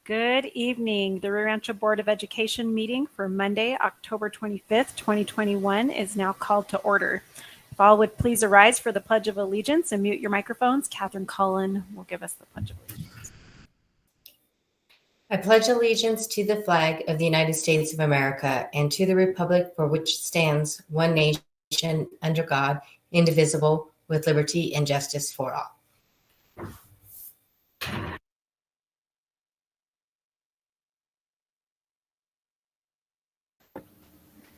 Good evening. The Rancho Board of Education meeting for Monday, October 25th, 2021 is now called to order. If all would please arise for the Pledge of Allegiance and mute your microphones. Catherine Cullen will give us the Pledge of Allegiance. I pledge allegiance to the flag of the United States of America and to the republic for which it stands, one nation, under God, indivisible, with liberty and justice for all.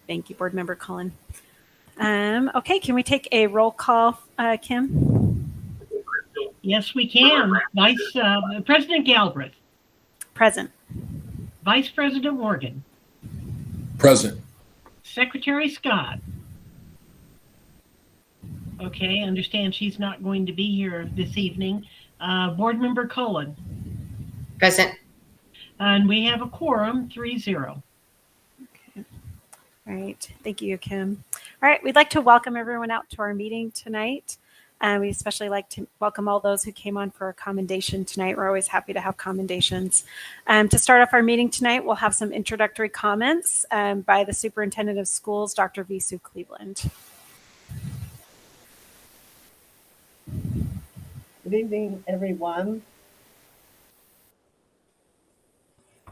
Thank you, Board Member Cullen. Okay, can we take a roll call, Kim? Yes, we can. President Galbraith. Present. Vice President Morgan. Present. Secretary Scott. Okay, I understand she's not going to be here this evening. Board Member Cullen. Present. And we have a quorum, 3-0. Okay. All right. Thank you, Kim. All right. We'd like to welcome everyone out to our meeting tonight. We especially like to welcome all those who came on for our commendation tonight. We're always happy to have commendations. To start off our meeting tonight, we'll have some introductory comments by the Superintendent of Schools, Dr. Visu Cleveland. Good evening, everyone.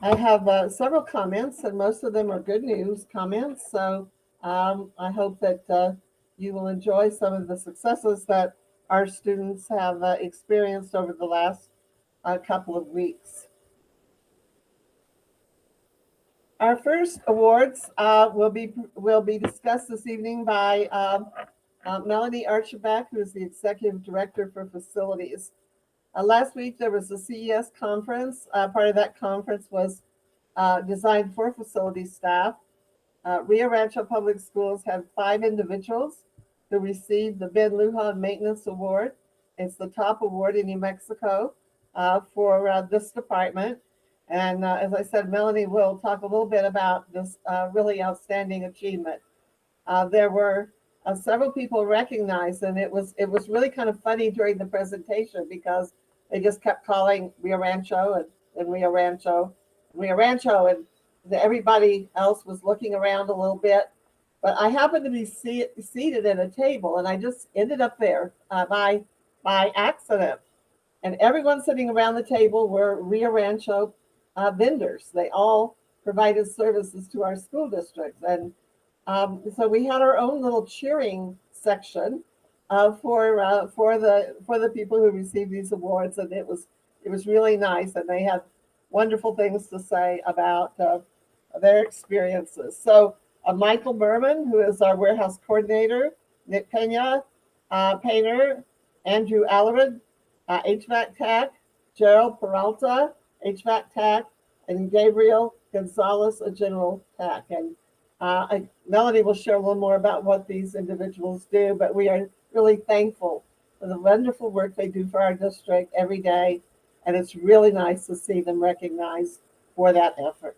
I have several comments, and most of them are good news comments. So I hope that you will enjoy some of the successes that our students have experienced over the last couple of weeks. Our first awards will be discussed this evening by Melanie Archibald, who is the Executive Director for Facilities. Last week, there was a CES conference. Part of that conference was designed for facility staff. Rio Rancho Public Schools had 5 individuals who received the Ben Lujan Maintenance Award. It's the top award in New Mexico for this department. And as I said, Melanie will talk a little bit about this really outstanding achievement. There were several people recognized, and it was really kind of funny during the presentation because they just kept calling Rio Rancho and Rio Rancho, Rio Rancho, and everybody else was looking around a little bit. But I happened to be seated at a table, and I just ended up there by accident. And everyone sitting around the table were Rio Rancho vendors. They all provided services to our school districts, and so we had our own little cheering section for the people who received these awards, and it was really nice, and they had wonderful things to say about their experiences. So Michael Berman, who is our warehouse coordinator, Nick Pena, painter, Andrew Allerid, HVAC tech, Gerald Peralta, HVAC tech, and Gabriel Gonzalez, a general tech. And Melanie will share a little more about what these individuals do, but we are really thankful for the wonderful work they do for our district every day, and it's really nice to see them recognized for that effort.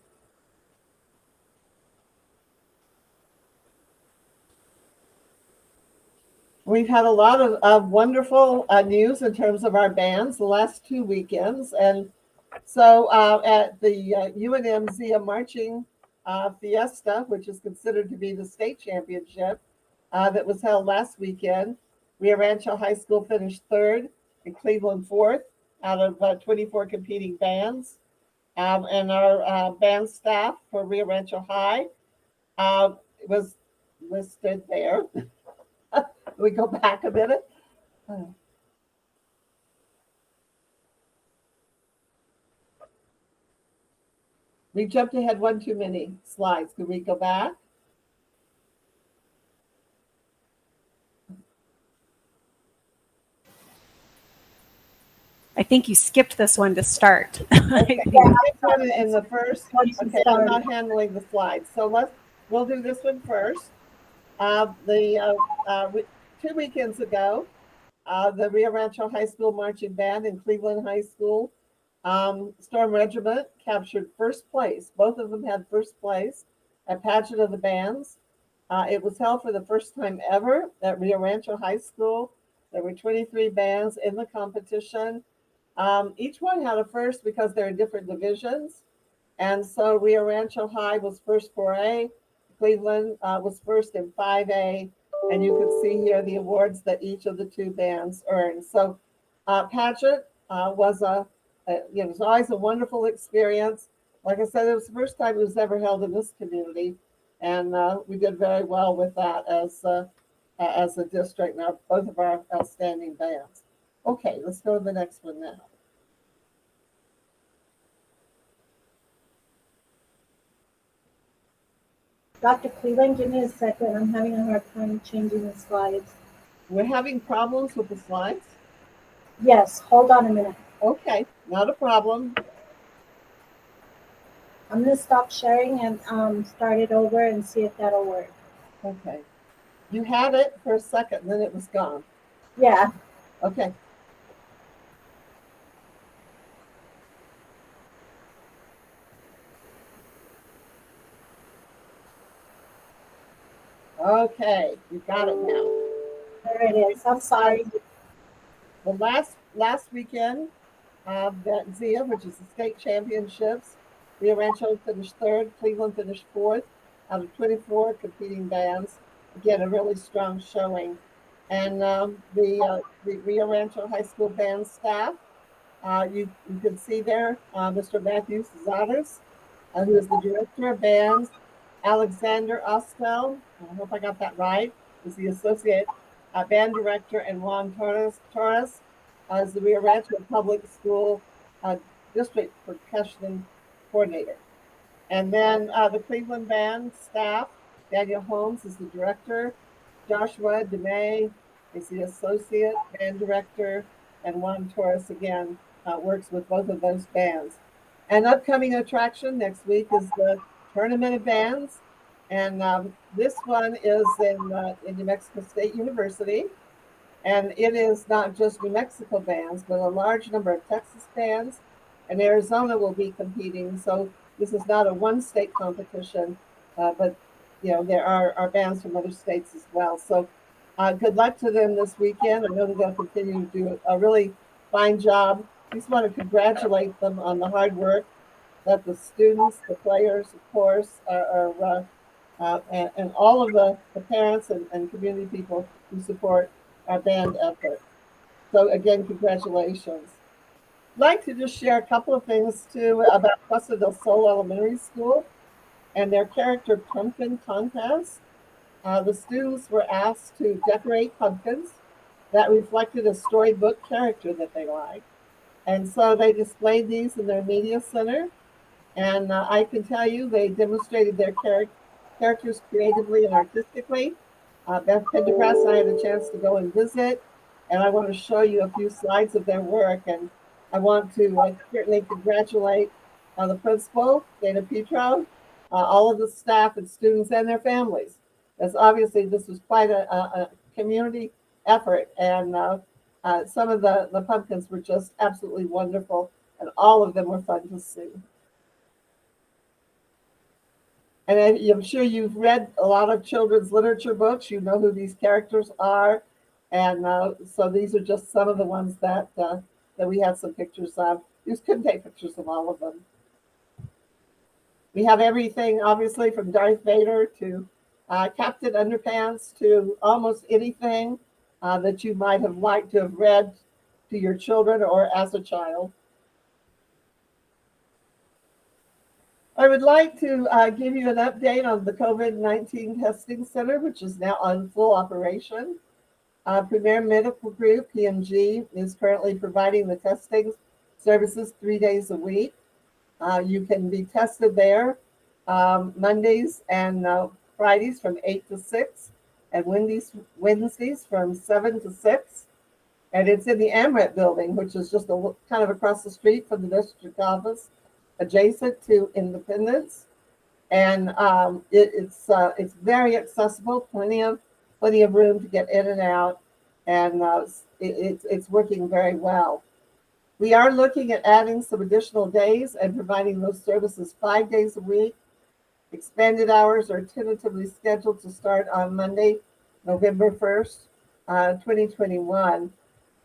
We've had a lot of wonderful news in terms of our bands the last 2 weekends, and so at the Nmsba Marching Fiesta, which is considered to be the state championship that was held last weekend, Rio Rancho High School finished 3rd and Cleveland 4th out of 24 competing bands. And our band staff for Rio Rancho High was listed there. We go back a minute. We jumped ahead one too many slides. Could we go back? I think you skipped this one to start. Okay. Yeah, I put it in the first. Okay, I'm not handling the slides, so we'll do this one first. 2 weekends ago, the Rio Rancho High School Marching Band and Cleveland High School Storm Regiment captured 1st place. Both of them had 1st place at Pageant of the Bands. It was held for the first time ever at Rio Rancho High School. There were 23 bands in the competition. Each one had a first because they're in different divisions. And so Rio Rancho High was first 4A, Cleveland was first in 5A, and you can see here the awards that each of the two bands earned. So pageant was it's always a wonderful experience. Like I said, it was the first time it was ever held in this community, and we did very well with that as a district. Now, both of our outstanding bands. Okay, let's go to the next one now. Dr. Cleveland, give me a second. I'm having a hard time changing the slides. We're having problems with the slides. Yes, hold on a minute. Okay, not a problem. I'm going to stop sharing and start it over and see if that'll work. Okay. You had it for a second, then it was gone. Yeah. Okay. Okay, you got it now. There it is. I'm sorry. Well, last weekend, that ZIA, which is the state championships, Rio Rancho finished third, Cleveland finished fourth out of 24 competing bands. Again, a really strong showing. And the Rio Rancho High School band staff, you can see there Mr. Matthew Cesares, who is the director of bands. Alexander Ostel, I hope I got that right, is the associate band director, and Juan Torres is the Rio Rancho Public School district percussion coordinator. And then the Cleveland band staff, Daniel Holmes is the director, Joshua DeMay is the associate band director, and Juan Torres again works with both of those bands. An upcoming attraction next week is the Tournament of Bands, and this one is in New Mexico State University, and it is not just New Mexico bands, but a large number of Texas bands, and Arizona will be competing. So this is not a one-state competition, but there are bands from other states as well. So good luck to them this weekend. I know they're going to continue to do a really fine job. Just want to congratulate them on the hard work that the students, the players, of course, and all of the parents and community people who support our band effort. So again, congratulations. I'd like to just share a couple of things too about Costa del Sol Elementary School and their character pumpkin contest. The students were asked to decorate pumpkins that reflected a storybook character that they liked. And so they displayed these in their media center. And I can tell you they demonstrated their characters creatively and artistically. Beth Pendergrass and I had a chance to go and visit, and I want to show you a few slides of their work. And I want to certainly congratulate the principal, Dana Petro, all of the staff and students and their families. As obviously this was quite a community effort, and some of the pumpkins were just absolutely wonderful, and all of them were fun to see. And I'm sure you've read a lot of children's literature books. You know who these characters are. And so these are just some of the ones that we have some pictures of. You just couldn't take pictures of all of them. We have everything, obviously, from Darth Vader to Captain Underpants to almost anything that you might have liked to have read to your children or as a child. I would like to give you an update on the COVID-19 testing center, which is now on full operation. Premier Medical Group, PMG, is currently providing the testing services 3 days a week. You can be tested there Mondays and Fridays from 8 to 6, and Wednesdays from 7 to 6. And it's in the AMRET building, which is just kind of across the street from the district office, adjacent to Independence, and it's very accessible. Plenty of room to get in and out, and it's working very well. We are looking at adding some additional days and providing those services 5 days a week. Expanded hours are tentatively scheduled to start on Monday, November 1st, 2021.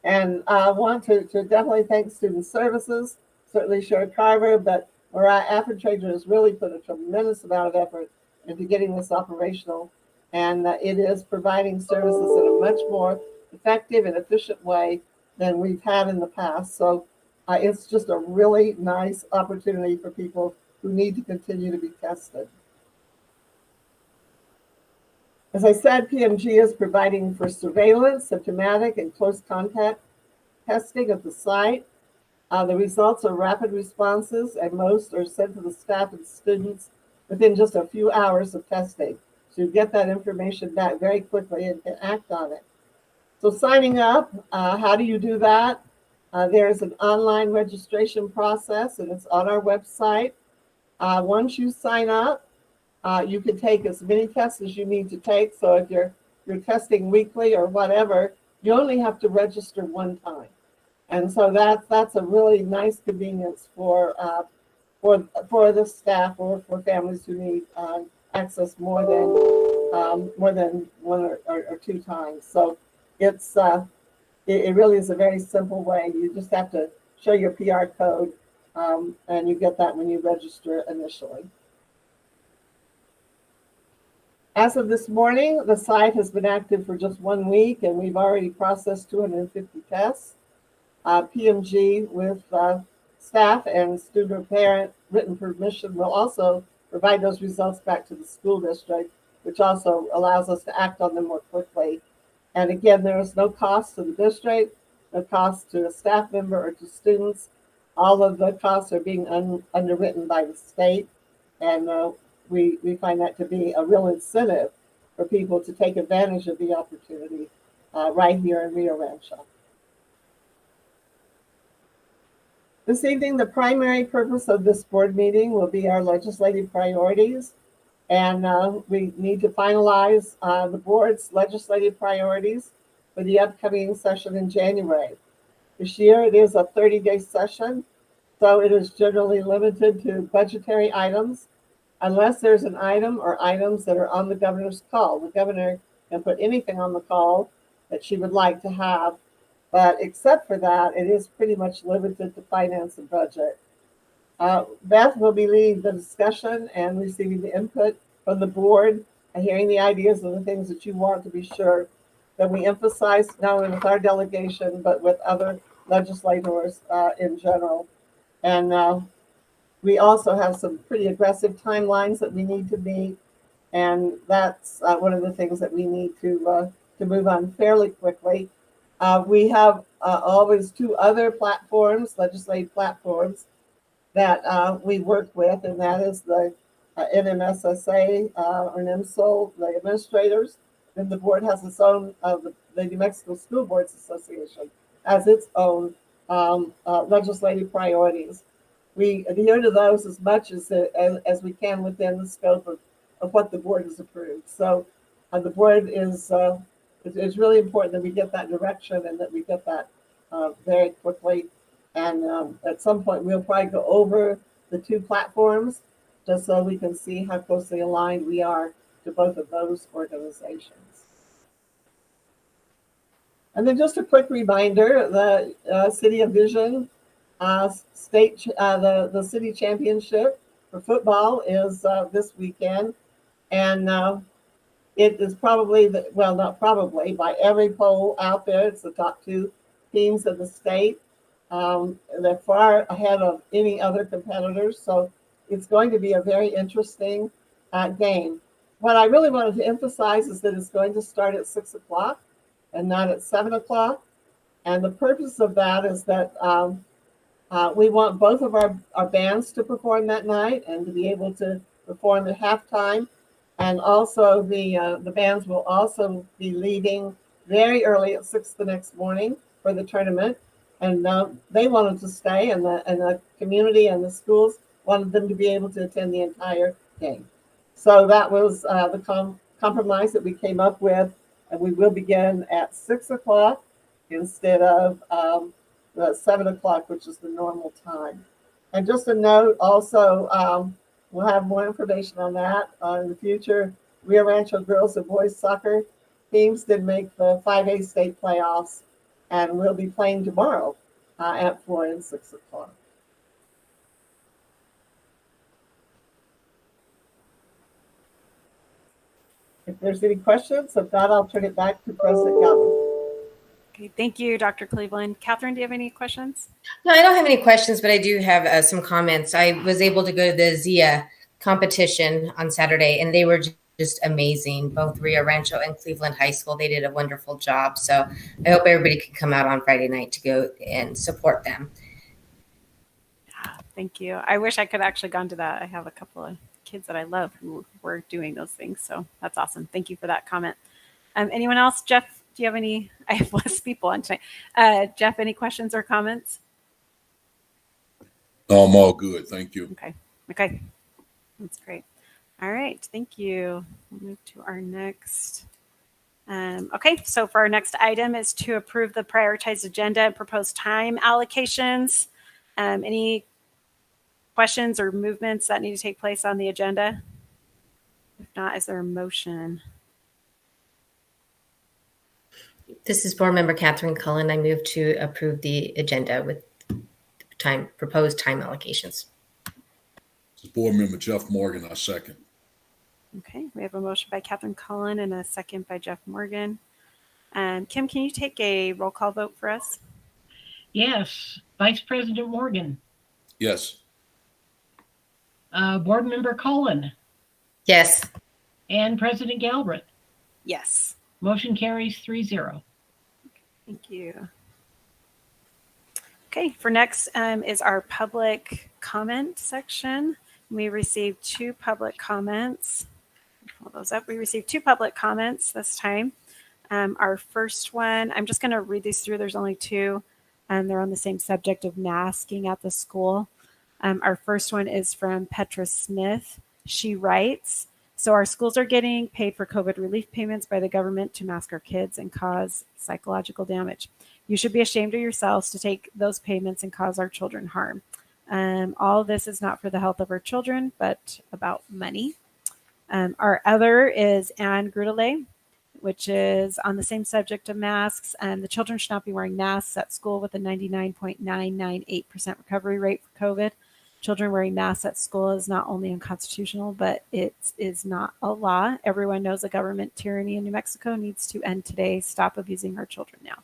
And I want to definitely thank Student Services, certainly Sherry Carver, but Mariah Affentrager has really put a tremendous amount of effort into getting this operational. And it is providing services in a much more effective and efficient way than we've had in the past. So it's just a really nice opportunity for people who need to continue to be tested. As I said, PMG is providing for surveillance, symptomatic, and close contact testing of the site. The results are rapid responses, and most are sent to the staff and students within just a few hours of testing. So you get that information back very quickly and can act on it. So signing up, how do you do that? There's an online registration process, and it's on our website. Once you sign up, you can take as many tests as you need to take. So if you're testing weekly or whatever, you only have to register one time. And so that's a really nice convenience for the staff or for families who need access more than one or two times. So it really is a very simple way. You just have to show your PR code, and you get that when you register initially. As of this morning, the site has been active for just 1 week, and we've already processed 250 tests. PMG with staff and student or parent written permission will also provide those results back to the school district, which also allows us to act on them more quickly. And again, there is no cost to the district, no cost to a staff member or to students. All of the costs are being underwritten by the state, and we find that to be a real incentive for people to take advantage of the opportunity right here in Rio Rancho. This evening, the primary purpose of this board meeting will be our legislative priorities, and we need to finalize the board's legislative priorities for the upcoming session in January. This year, it is a 30-day session, so it is generally limited to budgetary items, unless there's an item or items that are on the governor's call. The governor can put anything on the call that she would like to have. But except for that, it is pretty much limited to finance and budget. Beth will be leading the discussion and receiving the input from the board, and hearing the ideas and the things that you want to be sure that we emphasize, not only with our delegation, but with other legislators in general. And we also have some pretty aggressive timelines that we need to meet, and that's one of the things that we need to move on fairly quickly. We have always two other platforms, legislative platforms, that we work with, and that is the NMSSA or NMSO, the administrators. Then the board has its own, the New Mexico School Boards Association has its own legislative priorities. We adhere to those as much as we can within the scope of what the board has approved. So the board is, it's really important that we get that direction and that we get that very quickly. And at some point, we'll probably go over the two platforms just so we can see how closely aligned we are to both of those organizations. And then just a quick reminder, the City of Vision the city championship for football is this weekend. And it is probably, not probably, by every poll out there, it's the top two teams of the state. They're far ahead of any other competitors. So it's going to be a very interesting game. What I really wanted to emphasize is that it's going to start at 6 o'clock and not at 7 o'clock. And the purpose of that is that we want both of our bands to perform that night and to be able to perform at halftime. And also the bands will also be leaving very early at 6 the next morning for the tournament. And they wanted to stay, and the community and the schools wanted them to be able to attend the entire game. So that was the compromise that we came up with, and we will begin at 6 o'clock instead of the 7 o'clock, which is the normal time. And just a note also, we'll have more information on that in the future. Rio Rancho girls and boys soccer teams did make the 5A state playoffs, and we'll be playing tomorrow at 4 and 6 o'clock. If there's any questions, if not, I'll turn it back to President Galvin. Okay, thank you, Dr. Cleveland. Catherine, do you have any questions? No, I don't have any questions, but I do have some comments. I was able to go to the ZIA competition on Saturday, and they were just amazing. Both Rio Rancho and Cleveland High School, they did a wonderful job. So I hope everybody can come out on Friday night to go and support them. Thank you. I wish I could actually gone to that. I have a couple of kids that I love who were doing those things. So that's awesome. Thank you for that comment. Anyone else? Jeff, do you have any? I have less people on tonight. Jeff, any questions or comments? No, I'm all good. Thank you. Okay. That's great. All right. Thank you. We'll move to our next. Okay. So for our next item is to approve the prioritized agenda and proposed time allocations. Any questions or movements that need to take place on the agenda? If not, is there a motion? This is Board Member Catherine Cullen. I move to approve the agenda with proposed time allocations. This is Board Member Jeff Morgan. I second. Okay, we have a motion by Catherine Cullen and a second by Jeff Morgan. Kim, can you take a roll call vote for us? Yes. Vice President Morgan. Yes. Board Member Cullen. Yes. And President Galbraith. Yes. Motion carries 3-0. Thank you. Okay, for next is our public comment section. We received 2 public comments. Pull those up. We received 2 public comments this time. Our first one, I'm just going to read these through. There's only 2, and they're on the same subject of masking at the school. Our first one is from Petra Smith. She writes, so our schools are getting paid for COVID relief payments by the government to mask our kids and cause psychological damage. You should be ashamed of yourselves to take those payments and cause our children harm. All this is not for the health of our children, but about money. Our other is Anne Grudele, which is on the same subject of masks. The children should not be wearing masks at school with a 99.998% recovery rate for COVID. Children wearing masks at school is not only unconstitutional, but it is not a law. Everyone knows the government tyranny in New Mexico needs to end today. Stop abusing our children now.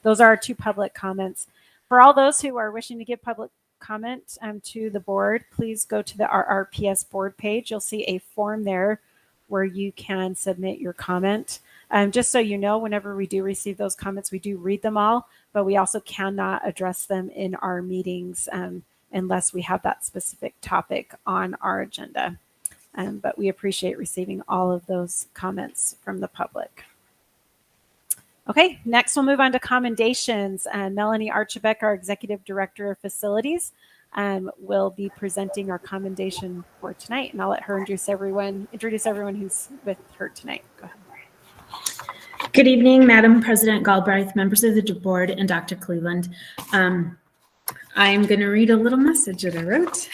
Those are our 2 public comments. For all those who are wishing to give public comment to the board, please go to the RRPS board page. You'll see a form there where you can submit your comment. Just so you know, whenever we do receive those comments, we do read them all, but we also cannot address them in our meetings unless we have that specific topic on our agenda. But we appreciate receiving all of those comments from the public. Okay, next we'll move on to commendations. Melanie Archibek, our Executive Director of Facilities, will be presenting our commendation for tonight, and I'll let her introduce everyone who's with her tonight. Go ahead. Good evening, Madam President Galbraith, members of the board, and Dr. Cleveland. I'm going to read a little message that I wrote.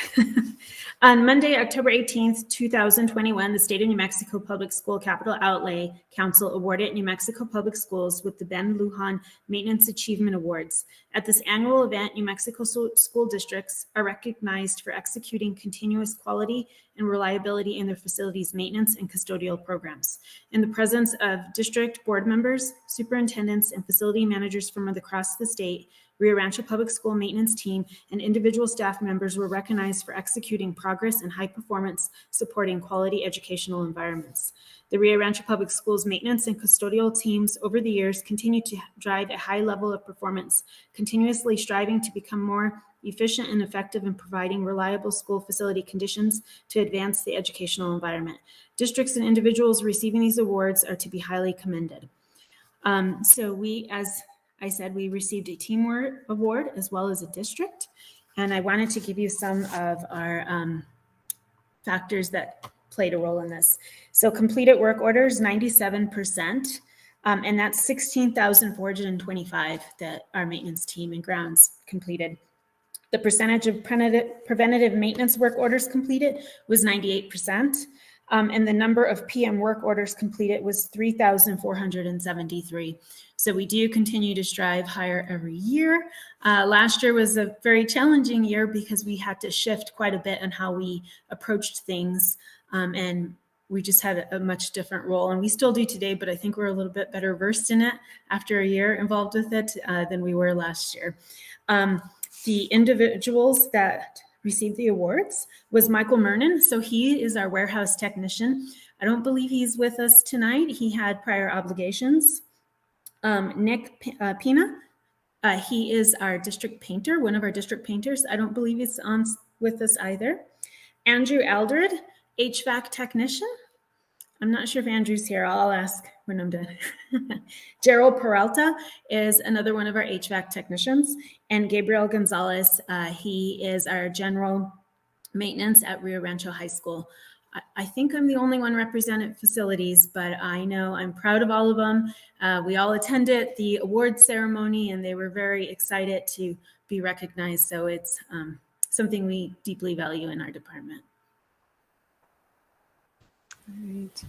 On Monday, October 18th, 2021, the State of New Mexico Public School Capital Outlay Council awarded New Mexico Public Schools with the Ben Lujan Maintenance Achievement Awards. At this annual event, New Mexico school districts are recognized for executing continuous quality and reliability in their facilities maintenance and custodial programs. In the presence of district board members, superintendents, and facility managers from across the state, Rio Rancho Public School maintenance team and individual staff members were recognized for executing progress and high performance, supporting quality educational environments. The Rio Rancho Public Schools maintenance and custodial teams over the years continue to drive a high level of performance, continuously striving to become more efficient and effective in providing reliable school facility conditions to advance the educational environment. Districts and individuals receiving these awards are to be highly commended. So we, as I said, we received a team award as well as a district, and I wanted to give you some of our factors that played a role in this. So completed work orders, 97%, and that's 16,425 that our maintenance team and grounds completed. The percentage of preventative maintenance work orders completed was 98%, and the number of PM work orders completed was 3,473. So we do continue to strive higher every year. Last year was a very challenging year because we had to shift quite a bit on how we approached things. And we just had a much different role, and we still do today, but I think we're a little bit better versed in it after a year involved with it than we were last year. The individuals that received the awards was Michael Mernon. So he is our warehouse technician. I don't believe he's with us tonight. He had prior obligations. Nick Pina, he is our district painter, one of our district painters. I don't believe he's on with us either. Andrew Aldred, HVAC technician. I'm not sure if Andrew's here. I'll ask when I'm done. Gerald Peralta is another one of our HVAC technicians. And Gabriel Gonzalez, he is our general maintenance at Rio Rancho High School. I think I'm the only one representing facilities, but I know I'm proud of all of them. We all attended the award ceremony, and they were very excited to be recognized. So it's something we deeply value in our department. All right.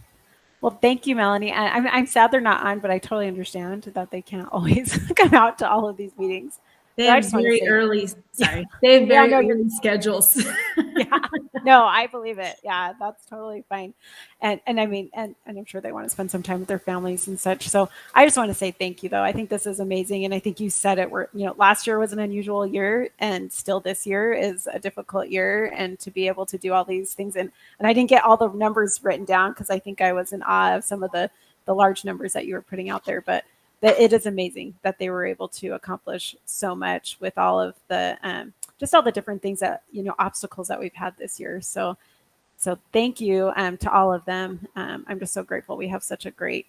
Well, thank you, Melanie. I'm sad they're not on, but I totally understand that they can't always come out to all of these meetings. They So I have just wanna very say- early, sorry, they have very Yeah, no, early schedules. Yeah, no, I believe it. Yeah, that's totally fine. And I mean, and I'm sure they want to spend some time with their families and such. So I just want to say thank you, though. I think this is amazing. And I think you said it where, last year was an unusual year, and still this year is a difficult year. And to be able to do all these things, and I didn't get all the numbers written down because I think I was in awe of some of the large numbers that you were putting out there. But it is amazing that they were able to accomplish so much with all of the just all the different things that obstacles that we've had this year. So thank you to all of them. I'm just so grateful we have such a great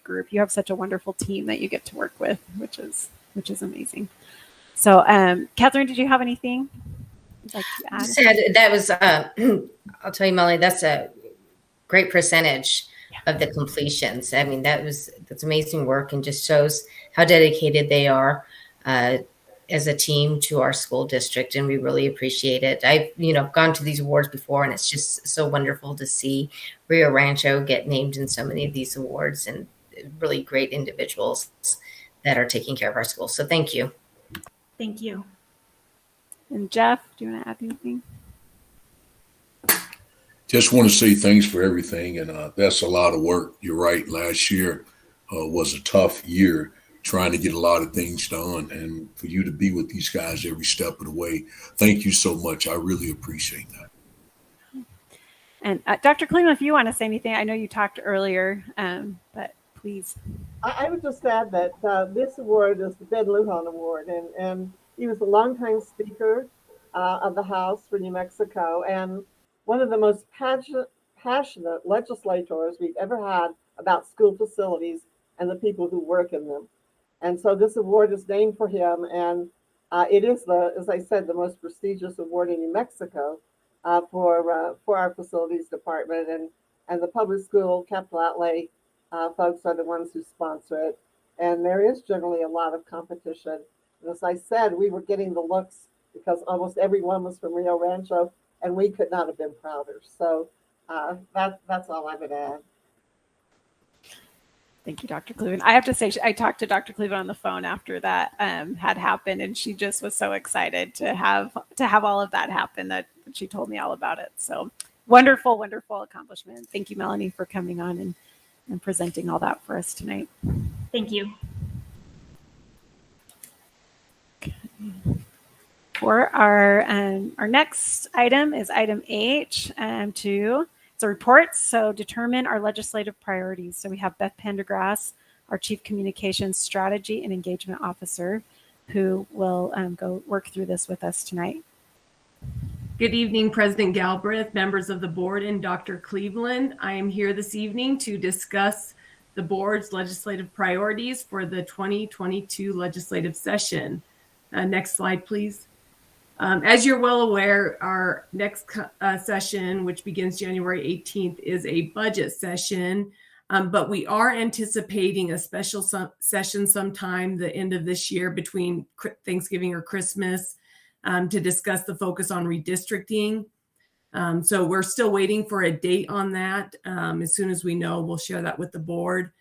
group. You have such a wonderful team that you get to work with, which is amazing. So Catherine, did you have anything you'd like to add? Said that was I'll tell you, Molly, that's a great percentage of the completions. I mean, that's amazing work, and just shows how dedicated they are as a team to our school district, and we really appreciate it. I've gone to these awards before, and it's just so wonderful to see Rio Rancho get named in so many of these awards, and really great individuals that are taking care of our schools. So thank you. Thank you. And Jeff, do you want to add anything? Just want to say thanks for everything, and that's a lot of work. You're right. Last year was a tough year trying to get a lot of things done, and for you to be with these guys every step of the way, thank you so much. I really appreciate that. And Dr. Cleveland, if you want to say anything, I know you talked earlier, but please. I would just add that this award is the Ben Lujan Award, and he was a longtime speaker of the House for New Mexico, and one of the most passionate legislators we've ever had about school facilities and the people who work in them. And so this award is named for him, and it is, as I said, the most prestigious award in New Mexico for our facilities department, and the public school capital outlay folks are the ones who sponsor it. And there is generally a lot of competition. And as I said, we were getting the looks because almost everyone was from Rio Rancho, and we could not have been prouder. So that's all I would add. Thank you, Dr. Cleveland. I have to say, I talked to Dr. Cleveland on the phone after that had happened, and she just was so excited to have all of that happen that she told me all about it. So wonderful, wonderful accomplishment. Thank you, Melanie, for coming on and presenting all that for us tonight. Thank you. Okay. For our next item is item H, it's a report. So determine our legislative priorities. So we have Beth Pendergrass, our Chief Communications Strategy and Engagement Officer, who will go work through this with us tonight. Good evening, President Galbraith, members of the board, and Dr. Cleveland. I am here this evening to discuss the board's legislative priorities for the 2022 legislative session. Next slide, please. As you're well aware, our next session, which begins January 18th, is a budget session, but we are anticipating a special session sometime the end of this year between Thanksgiving or Christmas to discuss the focus on redistricting. So we're still waiting for a date on that. As soon as we know, we'll share that with the board.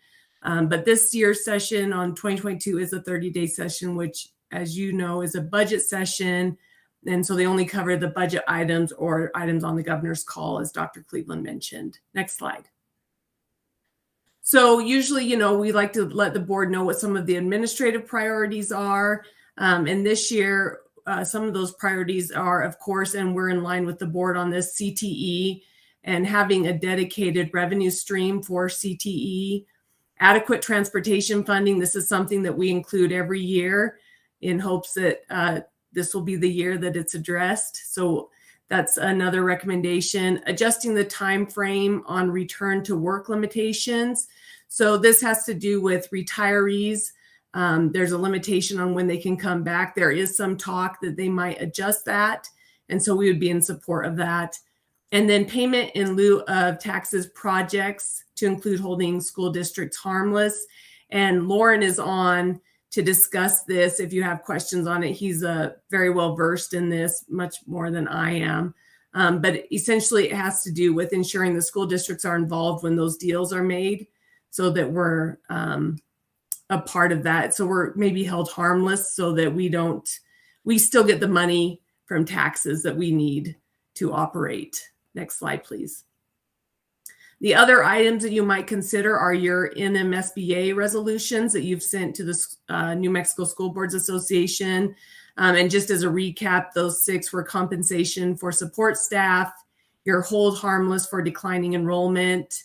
But this year's session on 2022 is a 30-day session, which, as you know, is a budget session. And so they only cover the budget items or items on the governor's call, as Dr. Cleveland mentioned. Next slide. So usually, we like to let the board know what some of the administrative priorities are. And this year, some of those priorities are, of course, and we're in line with the board on this, CTE and having a dedicated revenue stream for CTE. Adequate transportation funding. This is something that we include every year in hopes that this will be the year that it's addressed. So that's another recommendation. Adjusting the time frame on return to work limitations. So this has to do with retirees. There's a limitation on when they can come back. There is some talk that they might adjust that. And so we would be in support of that. And then payment in lieu of taxes projects to include holding school districts harmless. And Lauren is on to discuss this if you have questions on it. He's very well versed in this, much more than I am. But essentially it has to do with ensuring the school districts are involved when those deals are made so that we're a part of that. So we're maybe held harmless so that we still get the money from taxes that we need to operate. Next slide, please. The other items that you might consider are your Nmsba resolutions that you've sent to the New Mexico School Boards Association. And just as a recap, those 6 were compensation for support staff, your hold harmless for declining enrollment,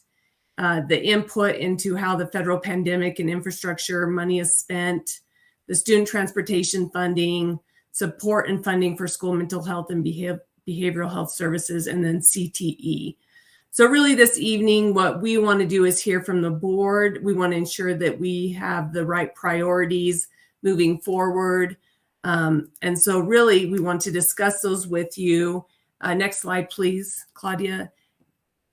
the input into how the federal pandemic and infrastructure money is spent, the student transportation funding, support and funding for school mental health and behavioral health services, and then CTE. So really this evening, what we want to do is hear from the board. We want to ensure that we have the right priorities moving forward. And so really we want to discuss those with you. Next slide, please, Claudia.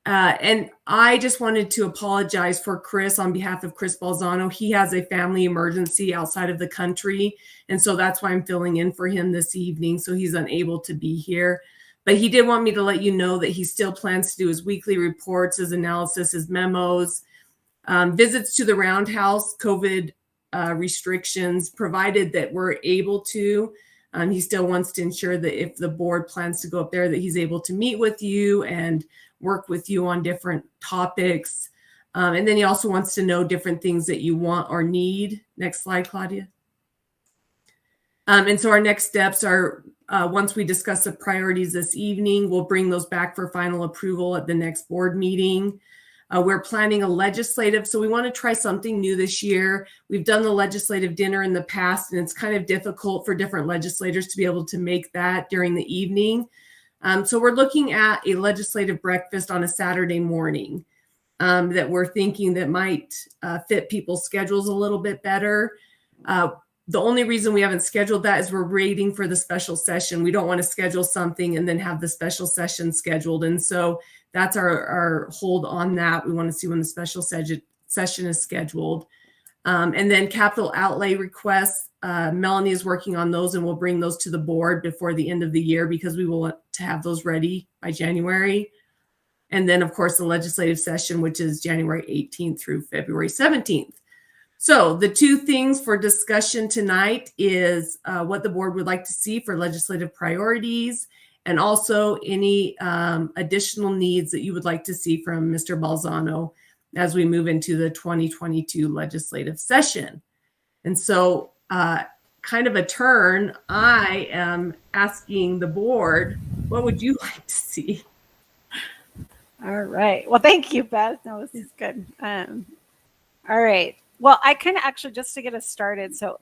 And I just wanted to apologize for Chris on behalf of Chris Balzano. He has a family emergency outside of the country. And so that's why I'm filling in for him this evening. So he's unable to be here. But he did want me to let you know that he still plans to do his weekly reports, his analysis, his memos, visits to the Roundhouse, COVID restrictions, provided that we're able to. He still wants to ensure that if the board plans to go up there, that he's able to meet with you and work with you on different topics. And then he also wants to know different things that you want or need. Next slide, Claudia. And so our next steps are, once we discuss the priorities this evening, we'll bring those back for final approval at the next board meeting. We're planning a legislative, so we want to try something new this year. We've done the legislative dinner in the past, and it's kind of difficult for different legislators to be able to make that during the evening. So we're looking at a legislative breakfast on a Saturday morning that we're thinking that might fit people's schedules a little bit better. The only reason we haven't scheduled that is we're waiting for the special session. We don't want to schedule something and then have the special session scheduled. And so that's our hold on that. We want to see when the special session is scheduled. And then capital outlay requests, Melanie is working on those, and we'll bring those to the board before the end of the year because we will want to have those ready by January. And then, of course, the legislative session, which is January 18th through February 17th. So the 2 things for discussion tonight is what the board would like to see for legislative priorities, and also any additional needs that you would like to see from Mr. Balzano as we move into the 2022 legislative session. And so kind of a turn, I am asking the board, what would you like to see? All right. Well, thank you, Beth. No, this is good. All right. Well, I kind of actually, just to get us started, so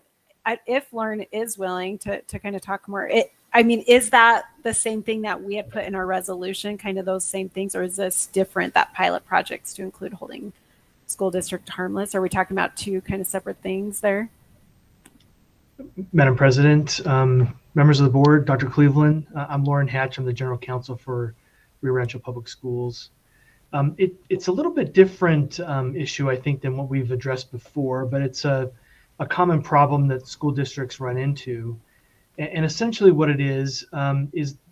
if Lauren is willing to kind of talk more, is that the same thing that we had put in our resolution, kind of those same things, or is this different, that pilot projects to include holding school district harmless? Are we talking about 2 kind of separate things there? Madam President, members of the board, Dr. Cleveland, I'm Lauren Hatch. I'm the General Counsel for Rancho Public Schools. It's a little bit different issue, I think, than what we've addressed before, but it's a common problem that school districts run into. And essentially what it is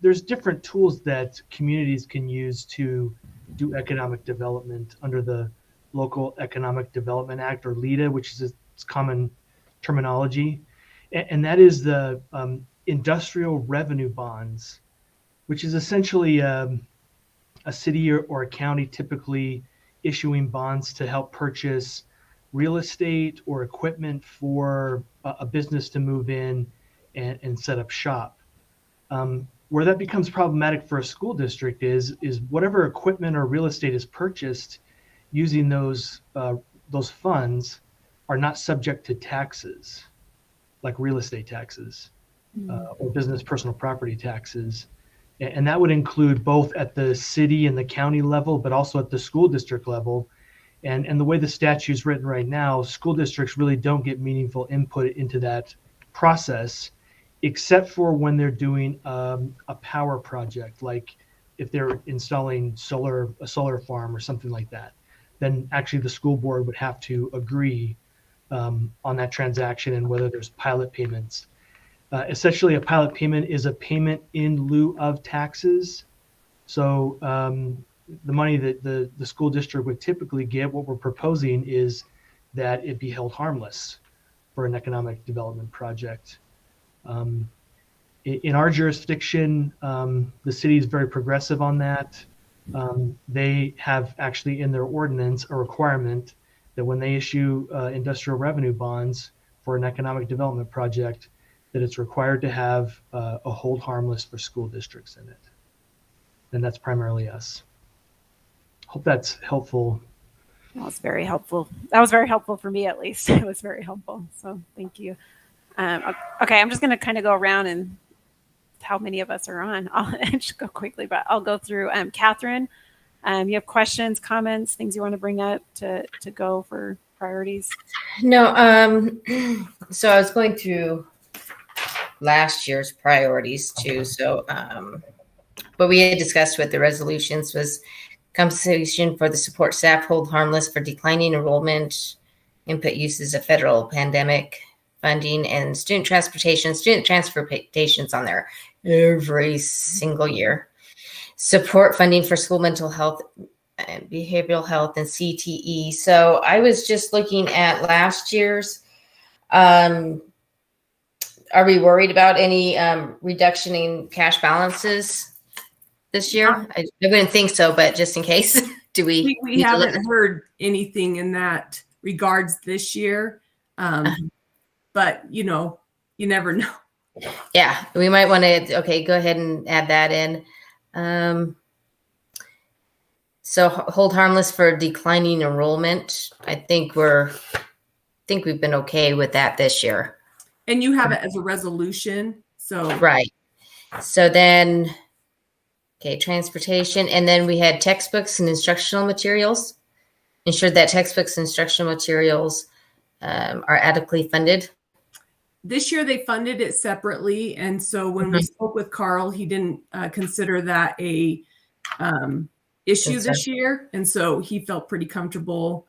there's different tools that communities can use to do economic development under the Local Economic Development Act, or LEDA, which is its common terminology. And that is the industrial revenue bonds, which is essentially a city or a county typically issuing bonds to help purchase real estate or equipment for a business to move in and set up shop. Where that becomes problematic for a school district is whatever equipment or real estate is purchased using those funds are not subject to taxes, like real estate taxes or business personal property taxes. And that would include both at the city and the county level, but also at the school district level. And the way the statute is written right now, school districts really don't get meaningful input into that process, except for when they're doing a power project, like if they're installing a solar farm or something like that. Then actually the school board would have to agree on that transaction and whether there's pilot payments. Essentially, a pilot payment is a payment in lieu of taxes. So the money that the school district would typically get, what we're proposing is that it be held harmless for an economic development project. In our jurisdiction, the city is very progressive on that. They have actually in their ordinance a requirement that when they issue industrial revenue bonds for an economic development project, that it's required to have a hold harmless for school districts in it. And that's primarily us. Hope that's helpful. That was very helpful. That was very helpful for me, at least. It was very helpful. So thank you. Okay, I'm just going to kind of go around and how many of us are on. I'll just go quickly, but I'll go through. Catherine, you have questions, comments, things you want to bring up to go for priorities? No. So I was going through last year's priorities too. So what we had discussed with the resolutions was compensation for the support staff, hold harmless for declining enrollment, input uses of federal pandemic funding, and student transportation's on there every single year. Support funding for school mental health and behavioral health and CTE. So I was just looking at last year's. Are we worried about any reduction in cash balances this year? I wouldn't think so, but just in case, do we? We haven't heard anything in that regards this year. But, you never know. Yeah, we might want to, go ahead and add that in. So hold harmless for declining enrollment. I think we've been okay with that this year. And you have it as a resolution. So right. So then, transportation. And then we had textbooks and instructional materials. Ensure that textbooks and instructional materials are adequately funded. This year they funded it separately. And so when we spoke with Carl, he didn't consider that a issue this year. And so he felt pretty comfortable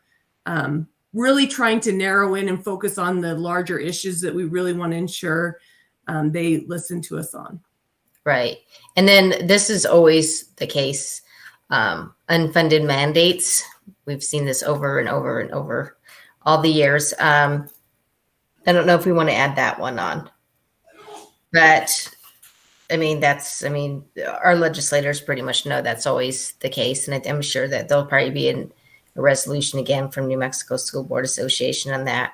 really trying to narrow in and focus on the larger issues that we really want to ensure they listen to us on. Right. And then this is always the case. Unfunded mandates. We've seen this over and over and over all the years. I don't know if we want to add that one on, but our legislators pretty much know that's always the case. And I'm sure that there'll probably be a resolution again from New Mexico School Board Association on that.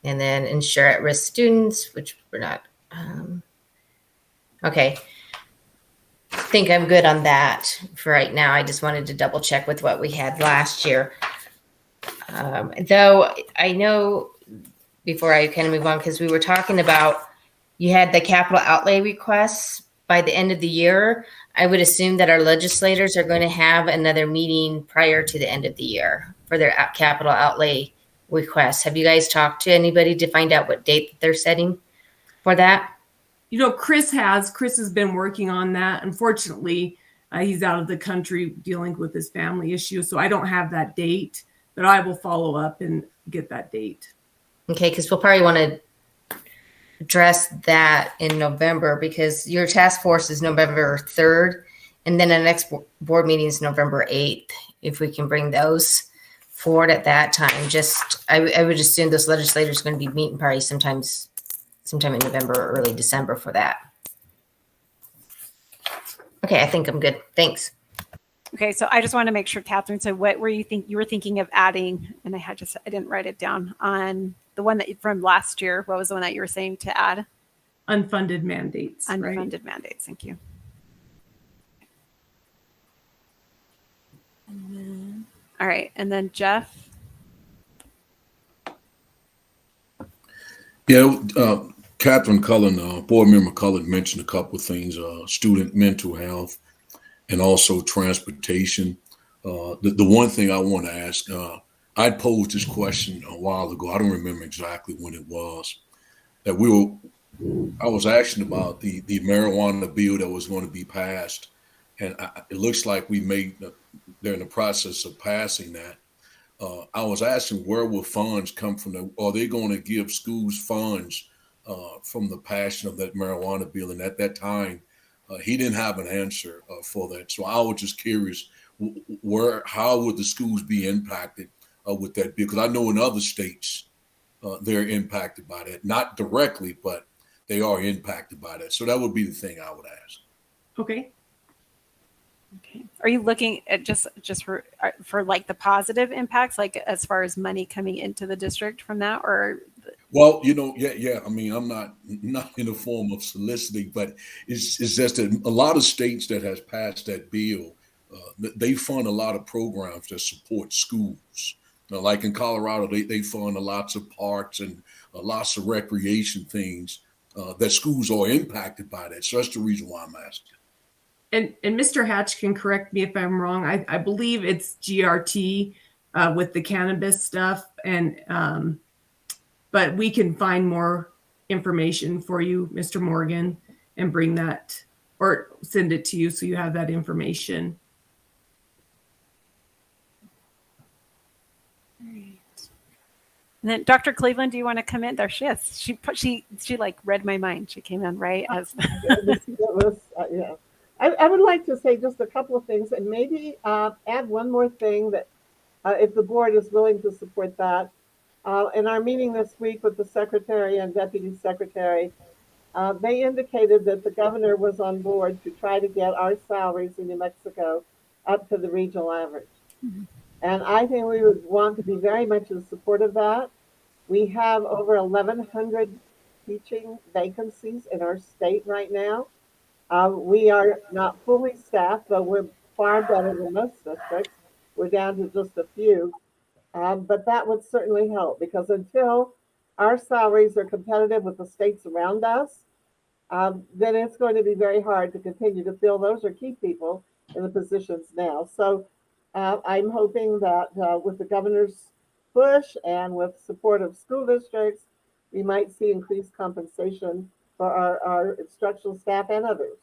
And then ensure at-risk students, which we're not. I think I'm good on that for right now. I just wanted to double check with what we had last year. Though I know before I kind of move on, because we were talking about, you had the capital outlay requests by the end of the year. I would assume that our legislators are going to have another meeting prior to the end of the year for their capital outlay requests. Have you guys talked to anybody to find out what date they're setting for that? Chris has been working on that. Unfortunately, he's out of the country dealing with his family issue. So I don't have that date, but I will follow up and get that date. Okay, because we'll probably want to address that in November, because your task force is November 3rd, and then the next board meeting is November 8th. if we can bring those forward at that time. I would assume those legislators are going to be meeting probably sometime in November or early December for that. Okay, I think I'm good. Thanks. Okay, so I just want to make sure, Catherine. So what were you were thinking of adding? And I didn't write it down on the one that from last year. What was the one that you were saying to add? Unfunded mandates. Unfunded right? mandates. Thank you. And then, all right, and then Jeff. Yeah, Catherine Cullen, board member Cullen mentioned a couple of things, student mental health and also transportation. The one thing I want to ask, I posed this question a while ago. I don't remember exactly when it was that I was asking about the marijuana bill that was going to be passed. And it looks like they're in the process of passing that. I was asking where will funds come from? Are they going to give schools funds from the passing of that marijuana bill? And at that time, he didn't have an answer for that. So I was just curious, how would the schools be impacted with that bill? Because I know in other states, they're impacted by that. Not directly, but they are impacted by that. So that would be the thing I would ask. Okay. Okay. Are you looking at just for like the positive impacts, like as far as money coming into the district from that, or? Well, yeah. I mean, I'm not in the form of soliciting, but it's just that a lot of states that has passed that bill, they fund a lot of programs that support schools. Like in Colorado, they fund lots of parks and lots of recreation things that schools are impacted by that. So that's the reason why I'm asking. And Mr. Hatch can correct me if I'm wrong. I believe it's GRT with the cannabis stuff, and but we can find more information for you, Mr. Morgan, and bring that or send it to you so you have that information. All right. And then Dr. Cleveland, do you want to come in? There she is. She like read my mind. She came in right as. Yeah. I would like to say just a couple of things and maybe add one more thing that if the board is willing to support that. In our meeting this week with the secretary and deputy secretary, they indicated that the governor was on board to try to get our salaries in New Mexico up to the regional average. Mm-hmm. And I think we would want to be very much in support of that. We have over 1,100 teaching vacancies in our state right now. We are not fully staffed, but we're far better than most districts. We're down to just a few. But that would certainly help because until our salaries are competitive with the states around us, then it's going to be very hard to continue to fill those or keep people in the positions now. So I'm hoping that with the governor's push and with support of school districts, we might see increased compensation for our instructional staff and others.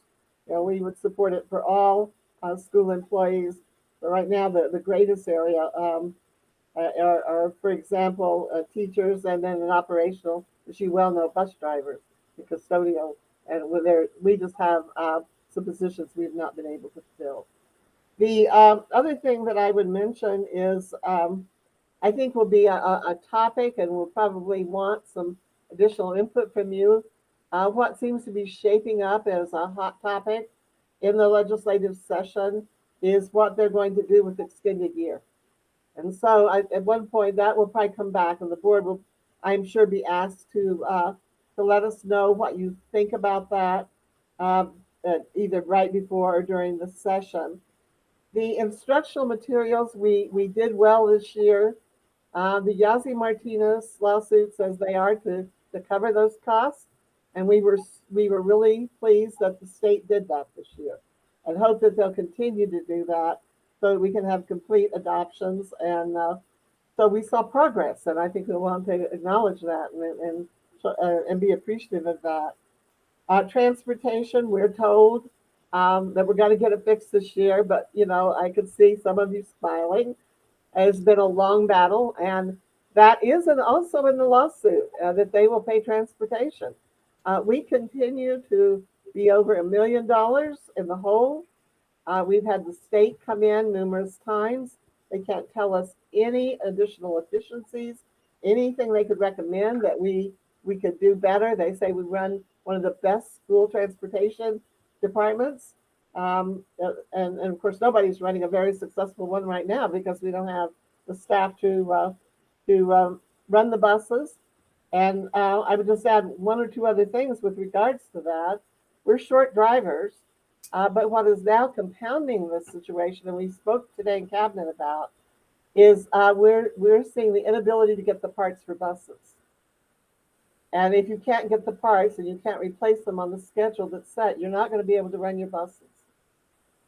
We would support it for all school employees. But right now, the greatest area are, for example, teachers, and then an operational, as you well know, bus drivers, the custodial, and we just have some positions we've not been able to fill. The other thing that I would mention is I think will be a topic, and we'll probably want some additional input from you. What seems to be shaping up as a hot topic in the legislative session is what they're going to do with extended year. And so at one point that will probably come back, and the board will, I'm sure, be asked to let us know what you think about that, either right before or during the session. The instructional materials, we did well this year. The Yazzie Martinez lawsuit says they are to cover those costs. And we were really pleased that the state did that this year, and hope that they'll continue to do that so that we can have complete adoptions. And so we saw progress, and I think we want to acknowledge that and be appreciative of that. Transportation, we're told that we're going to get it fixed this year, but I could see some of you smiling. It's been a long battle, and that is also in the lawsuit that they will pay transportation. We continue to be over $1 million in the hole. We've had the state come in numerous times They can't tell us any additional efficiencies, anything they could recommend that we could do better. They say we run one of the best school transportation departments. And of course, nobody's running a very successful one right now because we don't have the staff to run the buses. And I would just add one or two other things with regards to that. We're short drivers, but what is now compounding this situation, and we spoke today in cabinet about, is we're seeing the inability to get the parts for buses. And if you can't get the parts and you can't replace them on the schedule that's set, you're not going to be able to run your buses.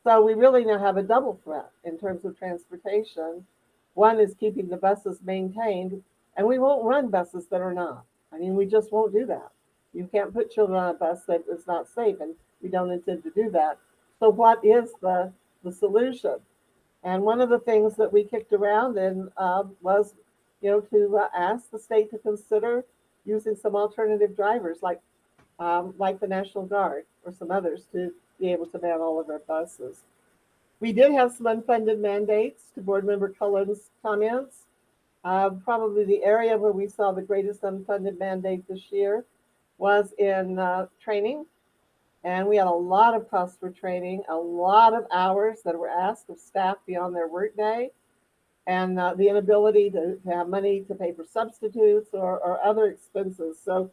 So we really now have a double threat in terms of transportation. One is keeping the buses maintained, and we won't run buses that are not. I mean, we just won't do that. You can't put children on a bus that is not safe, and we don't intend to do that. So what is the solution? And one of the things that we kicked around and was, to ask the state to consider using some alternative drivers like the National Guard or some others to be able to man all of our buses. We did have some unfunded mandates to Board Member Cullen's comments. Probably the area where we saw the greatest unfunded mandate this year was in training. And we had a lot of costs for training, a lot of hours that were asked of staff beyond their workday, and the inability to have money to pay for substitutes or other expenses. So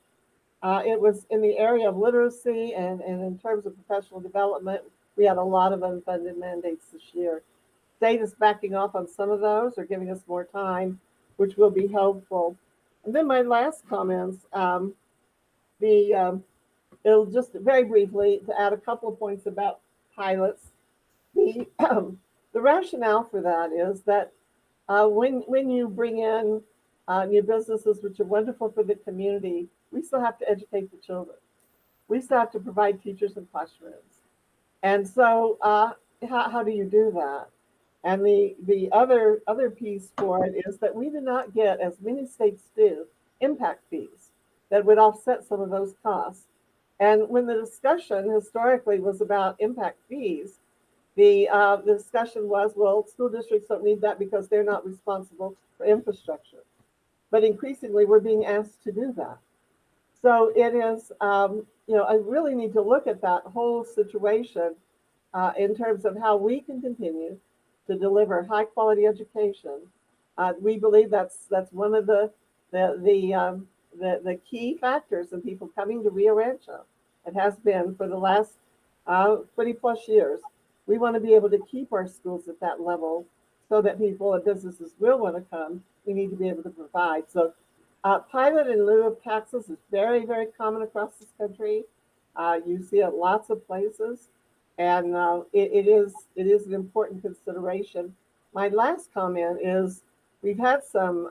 it was in the area of literacy and in terms of professional development, we had a lot of unfunded mandates this year. State is backing off on some of those or giving us more time, which will be helpful. And then my last comments, it'll just very briefly to add a couple of points about pilots. The rationale for that is that when you bring in new businesses, which are wonderful for the community, we still have to educate the children. We still have to provide teachers and classrooms. And so how do you do that? And the other piece for it is that we do not get, as many states do, impact fees that would offset some of those costs. And when the discussion historically was about impact fees, the discussion was, well, school districts don't need that because they're not responsible for infrastructure. But increasingly, we're being asked to do that. So it is, I really need to look at that whole situation in terms of how we can continue to deliver high quality education. We believe that's one of the key factors in people coming to Rio Rancho. It has been for the last 20 plus years. We want to be able to keep our schools at that level so that people and businesses will want to come. We need to be able to provide. So pilot in lieu of taxes is very, very common across this country. You see it lots of places, and it is an important consideration. My last comment is we've had some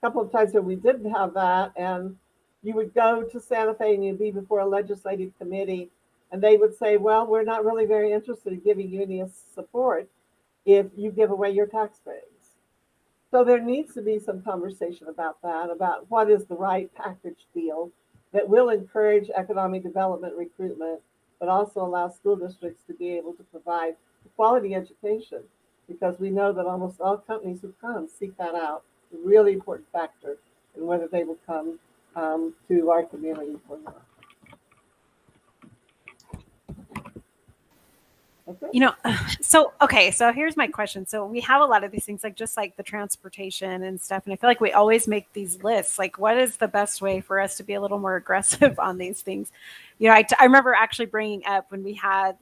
couple of times where we didn't have that, and you would go to Santa Fe and you'd be before a legislative committee, and they would say, well, we're not really very interested in giving you any support if you give away your tax base. So there needs to be some conversation about that, about what is the right package deal that will encourage economic development recruitment, but also allow school districts to be able to provide quality education, because we know that almost all companies who come seek that out. A really important factor in whether they will come to our community or not. Okay. So here's my question. So we have a lot of these things, like just like the transportation and stuff. And I feel like we always make these lists, like what is the best way for us to be a little more aggressive on these things? I remember actually bringing up when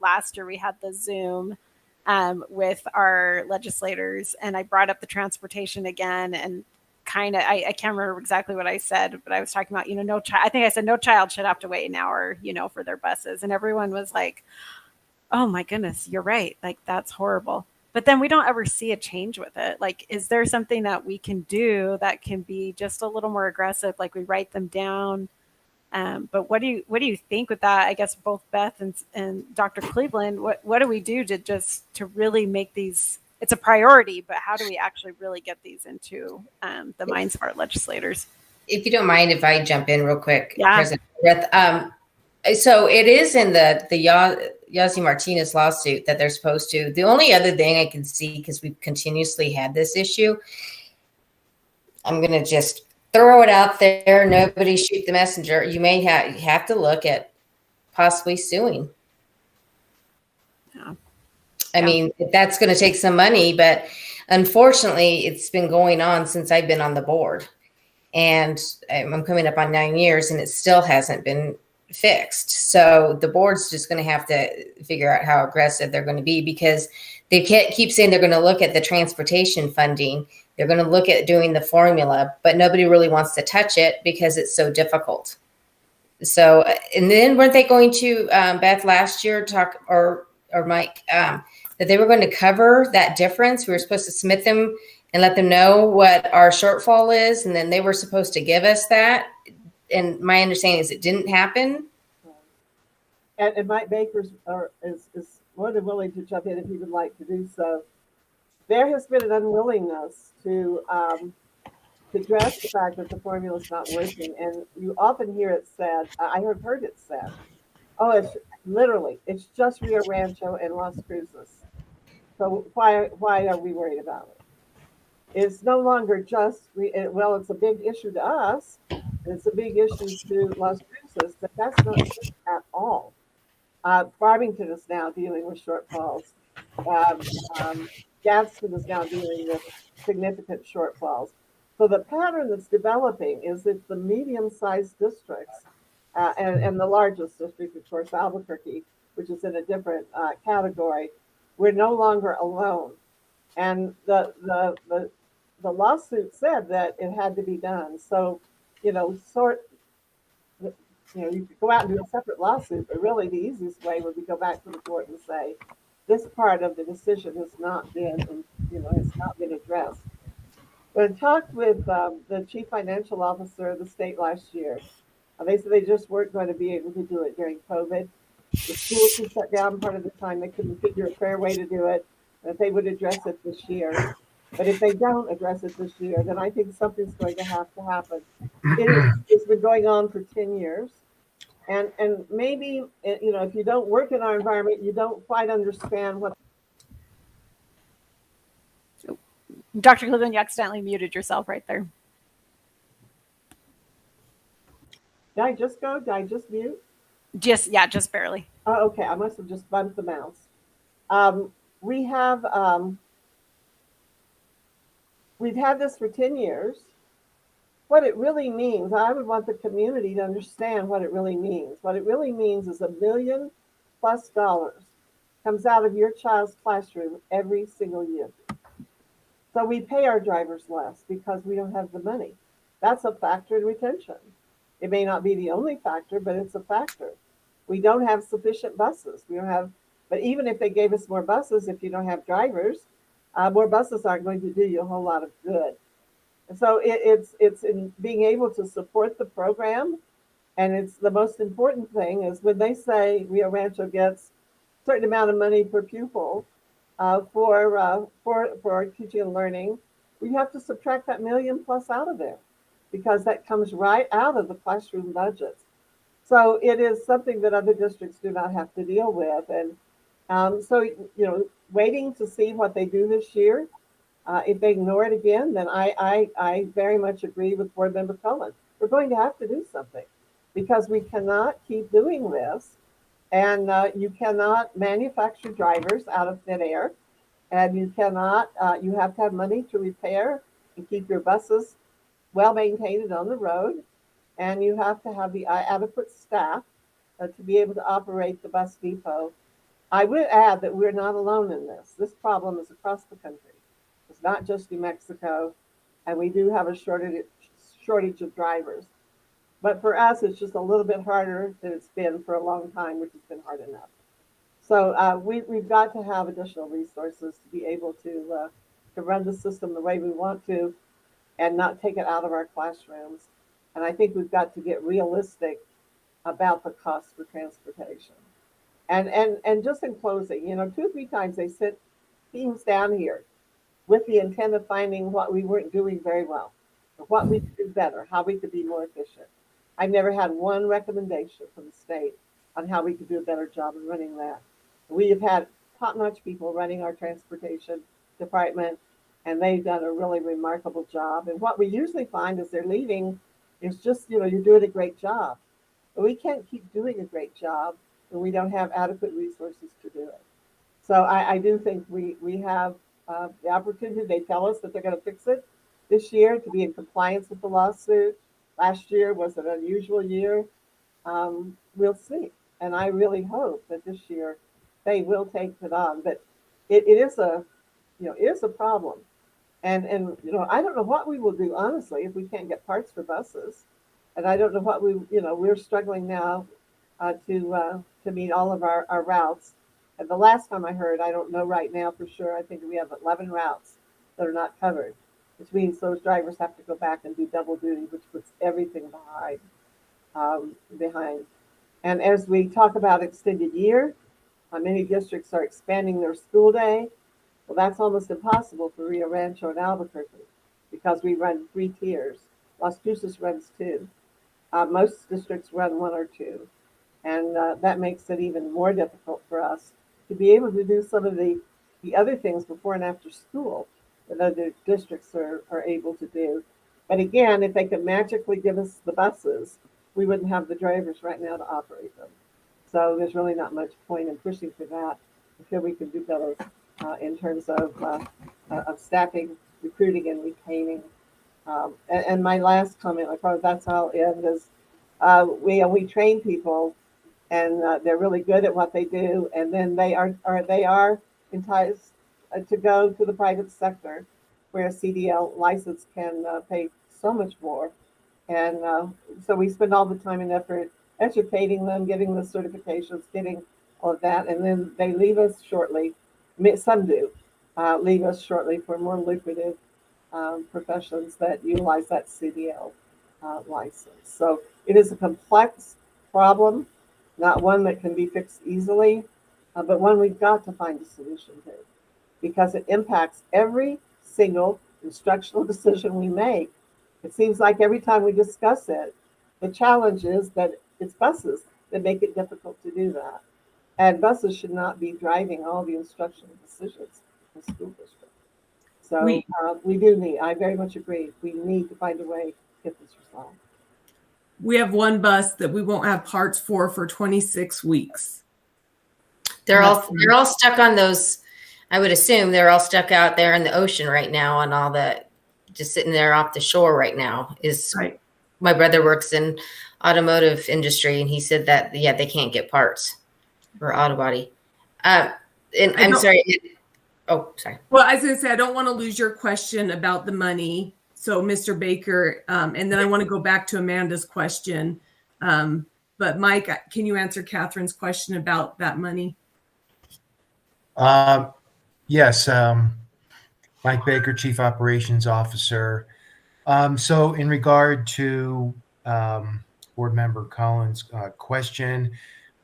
last year, we had the Zoom with our legislators, and I brought up the transportation again, and I can't remember exactly what I said, but I was talking about, I think I said no child should have to wait an hour, for their buses. And everyone was like, oh my goodness, you're right. Like, that's horrible. But then we don't ever see a change with it. Like, is there something that we can do that can be just a little more aggressive? Like, we write them down. But what do you think with that? I guess both Beth and Dr. Cleveland, what do we do to really make these? It's a priority, but how do we actually really get these into the minds of our legislators? If you don't mind, if I jump in real quick, yeah. President Beth. So it is in the Yazzie Martinez lawsuit that they're supposed to. The only other thing I can see, because we've continuously had this issue, I'm going to just throw it out there. Nobody shoot the messenger. You may have to look at possibly suing. Yeah. I mean, that's going to take some money, but unfortunately, it's been going on since I've been on the board. And I'm coming up on 9 years, and it still hasn't been fixed. So the board's just going to have to figure out how aggressive they're going to be, because they can't keep saying they're going to look at the transportation funding. They're going to look at doing the formula, but nobody really wants to touch it because it's so difficult. So, and then weren't they going to, Beth, last year talk, or Mike, that they were going to cover that difference? We were supposed to submit them and let them know what our shortfall is, and then they were supposed to give us that. And my understanding is it didn't happen. And Mike Baker is more than willing to jump in if he would like to do so. There has been an unwillingness to address the fact that the formula is not working, and you often hear it said. I have heard it said, "Oh, it's just Rio Rancho and Las Cruces. So why are we worried about it?" It's no longer just well, it's a big issue to us. It's a big issue to Las Cruces, but that's not true at all. Farmington is now dealing with shortfalls. Gadsden is now dealing with significant shortfalls. So the pattern that's developing is that the medium-sized districts and the largest district, of course, Albuquerque, which is in a different category, we're no longer alone. And the lawsuit said that it had to be done. So, you could go out and do a separate lawsuit, but really the easiest way would be go back to the court and say, this part of the decision has not been addressed. When I talked with the chief financial officer of the state last year, they said they just weren't going to be able to do it during COVID. The schools were shut down part of the time. They couldn't figure a fair way to do it, that they would address it this year. But if they don't address it this year, then I think something's going to have to happen. It's been going on for 10 years. And maybe, if you don't work in our environment, you don't quite understand what. Dr. Cleveland, you accidentally muted yourself right there. Did I just go? Did I just mute? Just barely. Oh, okay. I must have just bumped the mouse. We've had this for 10 years. What it really means, I would want the community to understand what it really means. What it really means is $1 million+ comes out of your child's classroom every single year. So we pay our drivers less because we don't have the money. That's a factor in retention. It may not be the only factor, but it's a factor. We don't have sufficient buses. But even if they gave us more buses, if you don't have drivers, more buses aren't going to do you a whole lot of good. And so it's in being able to support the program. And it's the most important thing is when they say Rio Rancho gets a certain amount of money per pupil for teaching and learning, we have to subtract that $1 million+ out of there because that comes right out of the classroom budgets. So it is something that other districts do not have to deal with. And so, waiting to see what they do this year. If they ignore it again, then I very much agree with Board Member Cullen. We're going to have to do something because we cannot keep doing this. And you cannot manufacture drivers out of thin air. And you cannot, you have to have money to repair and keep your buses well maintained and on the road. And you have to have the adequate staff to be able to operate the bus depot. I would add that we're not alone in this. This problem is across the country. It's not just New Mexico, and we do have a shortage of drivers. But for us, it's just a little bit harder than it's been for a long time, which has been hard enough. So we've got to have additional resources to be able to run the system the way we want to and not take it out of our classrooms. And I think we've got to get realistic about the cost for transportation. And just in closing, 2 or 3 times they sent teams down here with the intent of finding what we weren't doing very well, or what we could do better, how we could be more efficient. I've never had one recommendation from the state on how we could do a better job in running that. We have had top-notch people running our transportation department, and they've done a really remarkable job. And what we usually find is they're leaving is just, you're doing a great job. But we can't keep doing a great job when we don't have adequate resources to do it. So I do think we have the opportunity. They tell us that they're going to fix it this year to be in compliance with the lawsuit. Last year was an unusual year. We'll see. And I really hope that this year they will take it on. But it is a, it is a problem. And I don't know what we will do, honestly, if we can't get parts for buses. And I don't know what we're struggling now to meet all of our routes. And the last time I heard, I don't know right now for sure, I think we have 11 routes that are not covered, which means those drivers have to go back and do double duty, which puts everything behind. And as we talk about extended year, many districts are expanding their school day. Well, that's almost impossible for Rio Rancho and Albuquerque because we run 3 tiers. Las Cruces runs 2. Most districts run 1 or 2. And that makes it even more difficult for us to be able to do some of the other things before and after school that other districts are able to do. But again, if they could magically give us the buses, we wouldn't have the drivers right now to operate them. So there's really not much point in pushing for that. I feel we can do better in terms of staffing, recruiting, and retaining. And my last comment, I probably that's how I'll end, is we train people, and they're really good at what they do, and then they are enticed to go to the private sector, where a CDL license can pay so much more. And so we spend all the time and effort educating them, getting the certifications, getting all of that, and then they leave us shortly. Some do leave us shortly for more lucrative professions that utilize that CDL license. So it is a complex problem, not one that can be fixed easily, but one we've got to find a solution to, because it impacts every single instructional decision we make. It seems like every time we discuss it, the challenge is that it's buses that make it difficult to do that. And buses should not be driving all the instructional decisions in the school district. So I very much agree. We need to find a way to get this resolved. We have one bus that we won't have parts for 26 weeks. They're all stuck on those. I would assume they're all stuck out there in the ocean right now, and all that just sitting there off the shore right now is right. My brother works in automotive industry, and he said that, they can't get parts for auto body. And I'm sorry. Sorry. Well, I was going to say, I don't want to lose your question about the money. So Mr. Baker, and then I want to go back to Amanda's question. But Mike, can you answer Catherine's question about that money? Yes. Mike Baker, Chief Operations Officer. So in regard to Board Member Collins' question,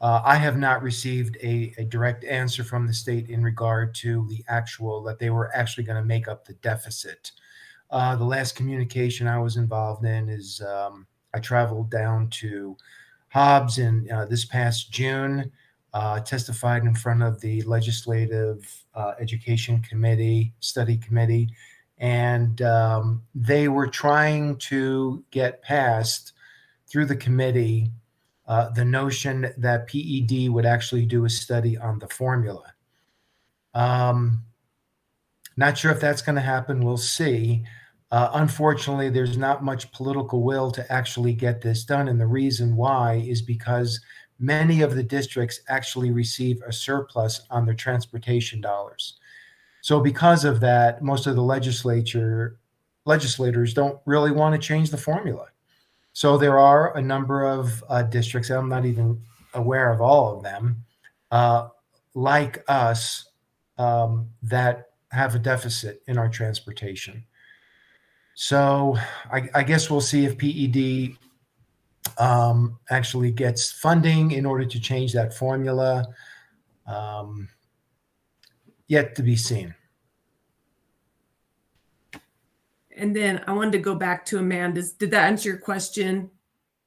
I have not received a direct answer from the state in regard to that they were actually going to make up the deficit. The last communication I was involved in is I traveled down to Hobbs in this past June, testified in front of the Legislative Education Committee, Study Committee, and they were trying to get passed through the committee the notion that PED would actually do a study on the formula. Not sure if that's going to happen. We'll see. Unfortunately, there's not much political will to actually get this done. And the reason why is because many of the districts actually receive a surplus on their transportation dollars. So because of that, most of the legislators don't really want to change the formula. So there are a number of districts, I'm not even aware of all of them, like us, that have a deficit in our transportation. So I guess we'll see if PED actually gets funding in order to change that formula. Yet to be seen. And then I wanted to go back to Amanda's. Did that answer your question,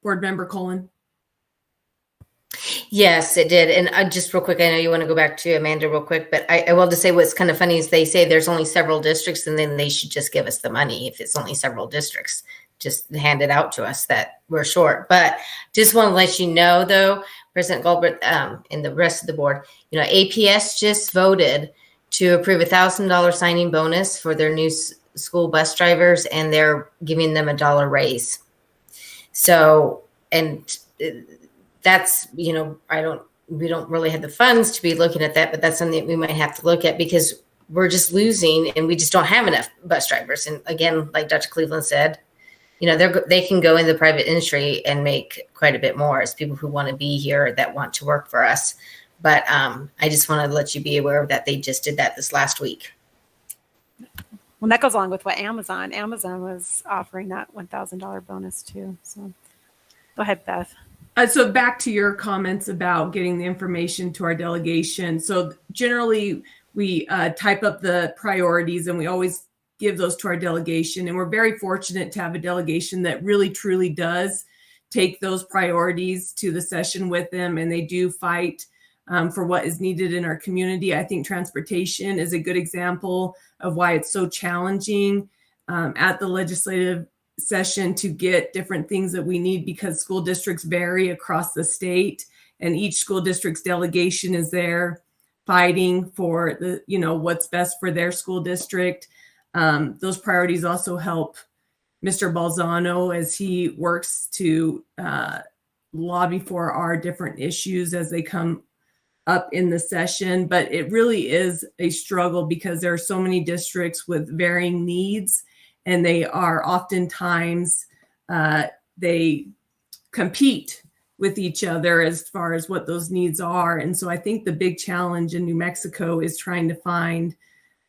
Board Member Colin? Yes, it did. And just real quick, I know you want to go back to Amanda real quick, but I will just say what's kind of funny is they say there's only several districts, and then they should just give us the money if it's only several districts. Just hand it out to us that we're short. But just want to let you know, though, President Goldberg and the rest of the board, APS just voted to approve $1,000 signing bonus for their new school bus drivers, and they're giving them $1 raise. So, and that's, we don't really have the funds to be looking at that, but that's something that we might have to look at because we're just losing and we just don't have enough bus drivers. And again, like Dr. Cleveland said, they can go in the private industry and make quite a bit more as people who want to be here that want to work for us. But I just want to let you be aware of that. They just did that this last week. Well, that goes along with what Amazon was offering that $1,000 bonus too. So go ahead, Beth. So back to your comments about getting the information to our delegation. So generally we type up the priorities and we always give those to our delegation. And we're very fortunate to have a delegation that really truly does take those priorities to the session with them. And they do fight for what is needed in our community. I think transportation is a good example of why it's so challenging at the legislative session to get different things that we need because school districts vary across the state and each school district's delegation is there fighting for what's best for their school district. Those priorities also help Mr. Balzano as he works to lobby for our different issues as they come up in the session. But it really is a struggle because there are so many districts with varying needs. And they are oftentimes, they compete with each other as far as what those needs are. And so I think the big challenge in New Mexico is trying to find,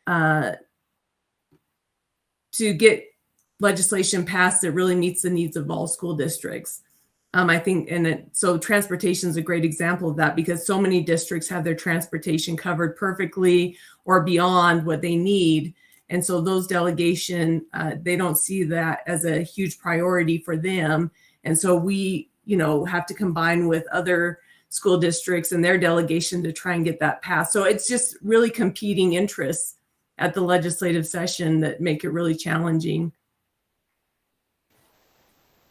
to get legislation passed that really meets the needs of all school districts. I think, so transportation is a great example of that because so many districts have their transportation covered perfectly or beyond what they need. And so those delegation, they don't see that as a huge priority for them. And so we, have to combine with other school districts and their delegation to try and get that passed. So it's just really competing interests at the legislative session that make it really challenging.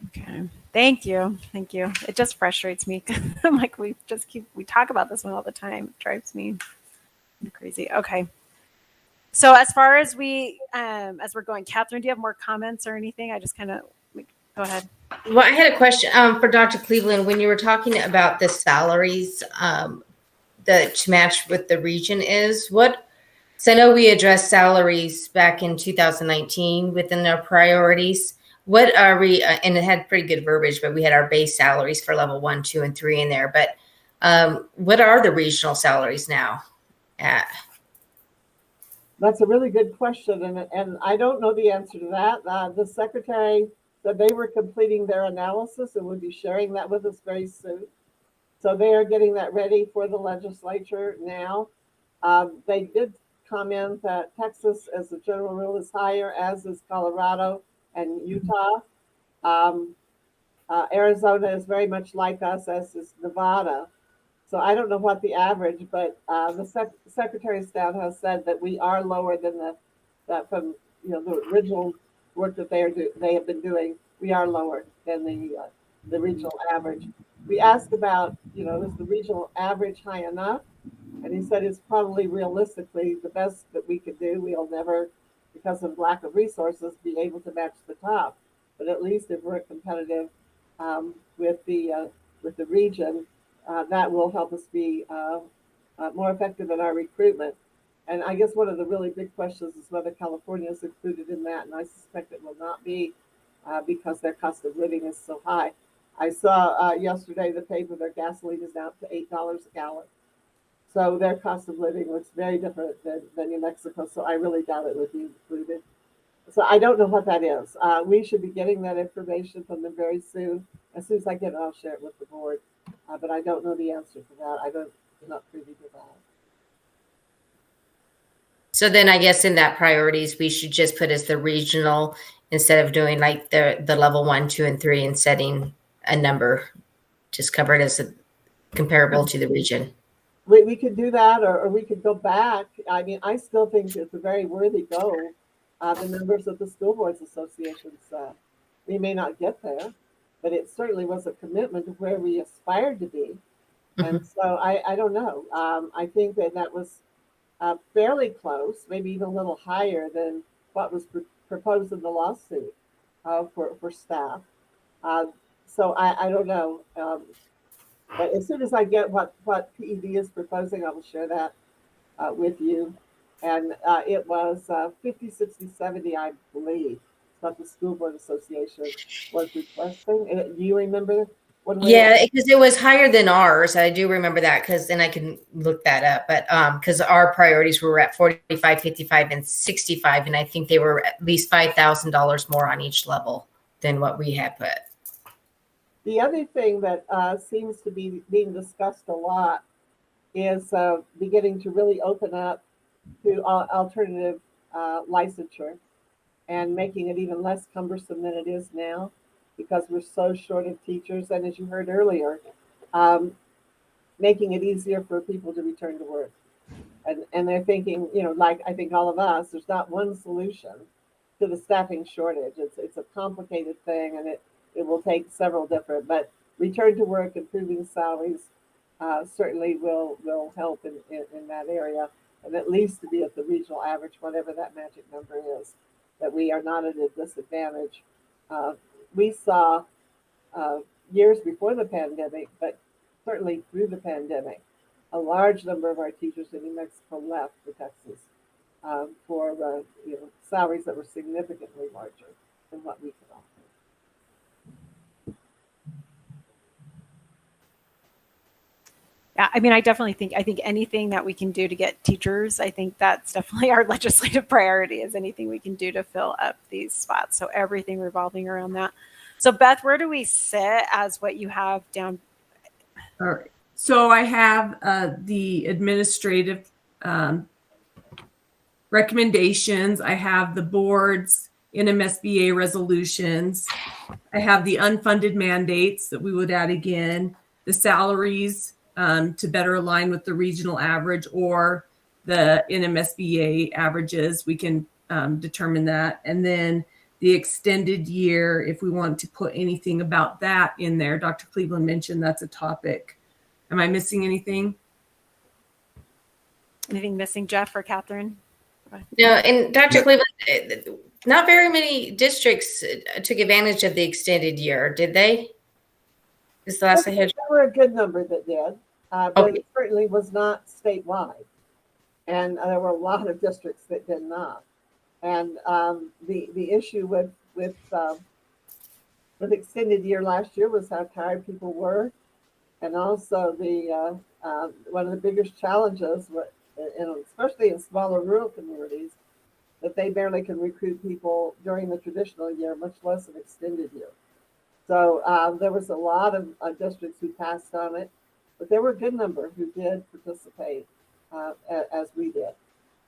Okay. Thank you. It just frustrates me. I'm like, we talk about this one all the time. It drives me crazy. Okay. So as far as as we're going, Catherine, do you have more comments or anything? I just kind of go ahead. Well, I had a question for Dr. Cleveland. When you were talking about the salaries that to match with the region is what? So I know we addressed salaries back in 2019 within our priorities. What are we? And it had pretty good verbiage, but we had our base salaries for level 1, 2, and 3 in there. But what are the regional salaries now at? That's a really good question, and I don't know the answer to that. The secretary said they were completing their analysis and would be sharing that with us very soon. So they are getting that ready for the legislature now. They did comment that Texas, as a general rule, is higher, as is Colorado and Utah. Arizona is very much like us, as is Nevada. So I don't know what the average, but the Secretary of Staff has said that we are lower than the original work that they have been doing. We are lower than the regional average. We asked about, is the regional average high enough? And he said it's probably realistically the best that we could do. We'll never, because of lack of resources, be able to match the top. But at least if we're competitive with the region, that will help us be more effective in our recruitment. And I guess one of the really big questions is whether California is included in that. And I suspect it will not be because their cost of living is so high. I saw yesterday the paper, their gasoline is now up to $8 a gallon. So their cost of living looks very different than New Mexico. So I really doubt it would be included. So I don't know what that is. We should be getting that information from them very soon. As soon as I get it, I'll share it with the board. But I don't know the answer to that. I'm not privy to that. So then I guess in that priorities, we should just put as the regional instead of doing like the level 1, 2, and 3 and setting a number, just cover it as comparable to the region. We could do that, or we could go back. I mean, I still think it's a very worthy goal. The members of the School Boards Associations, we may not get there, but it certainly was a commitment to where we aspired to be. And so I don't know. I think that was fairly close, maybe even a little higher than what was proposed in the lawsuit for staff. So I don't know. But as soon as I get what PED is proposing, I will share that with you. And it was 50, 60, 70, I believe, what the School Board Association was requesting. Do you remember? Yeah, because it was higher than ours. I do remember that, because then I can look that up. But because our priorities were at 45, 55, and 65. And I think they were at least $5,000 more on each level than what we had put. The other thing that seems to be being discussed a lot is beginning to really open up to alternative licensure and making it even less cumbersome than it is now, because we're so short of teachers. And as you heard earlier, making it easier for people to return to work. And they're thinking, like I think all of us, there's not one solution to the staffing shortage. It's a complicated thing, and it will take several different, but return to work, improving salaries certainly will help in that area, and at least to be at the regional average, whatever that magic number is, that we are not at a disadvantage. We saw years before the pandemic, but certainly through the pandemic, a large number of our teachers in New Mexico left for Texas for salaries that were significantly larger than what we could offer. Yeah, I mean, I think anything that we can do to get teachers, I think that's definitely our legislative priority, is anything we can do to fill up these spots. So everything revolving around that. So Beth, where do we sit as what you have down? All right. So I have the administrative recommendations. I have the board's Nmsba resolutions. I have the unfunded mandates that we would add again, the salaries to better align with the regional average or the Nmsba averages. We can determine that. And then the extended year, if we want to put anything about that in there. Dr. Cleveland mentioned that's a topic. Am I missing anything? Anything missing, Jeff or Catherine? No, and Dr. Cleveland, not very many districts took advantage of the extended year, did they? This last I had. There were a good number that did, but it certainly was not statewide. And there were a lot of districts that did not. And the issue with extended year last year was how tired people were. And also the one of the biggest challenges, especially in smaller rural communities, that they barely can recruit people during the traditional year, much less an extended year. So there was a lot of districts who passed on it, but there were a good number who did participate as we did.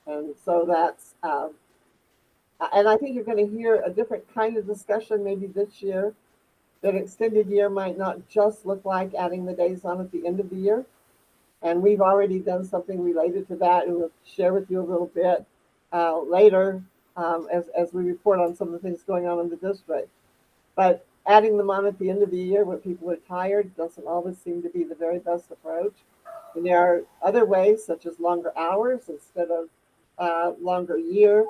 And so that's, and I think you're going to hear a different kind of discussion maybe this year. That extended year might not just look like adding the days on at the end of the year. And we've already done something related to that, and we'll share with you a little bit later as we report on some of the things going on in the district. But adding them on at the end of the year when people are tired doesn't always seem to be the very best approach. And there are other ways, such as longer hours instead of longer year.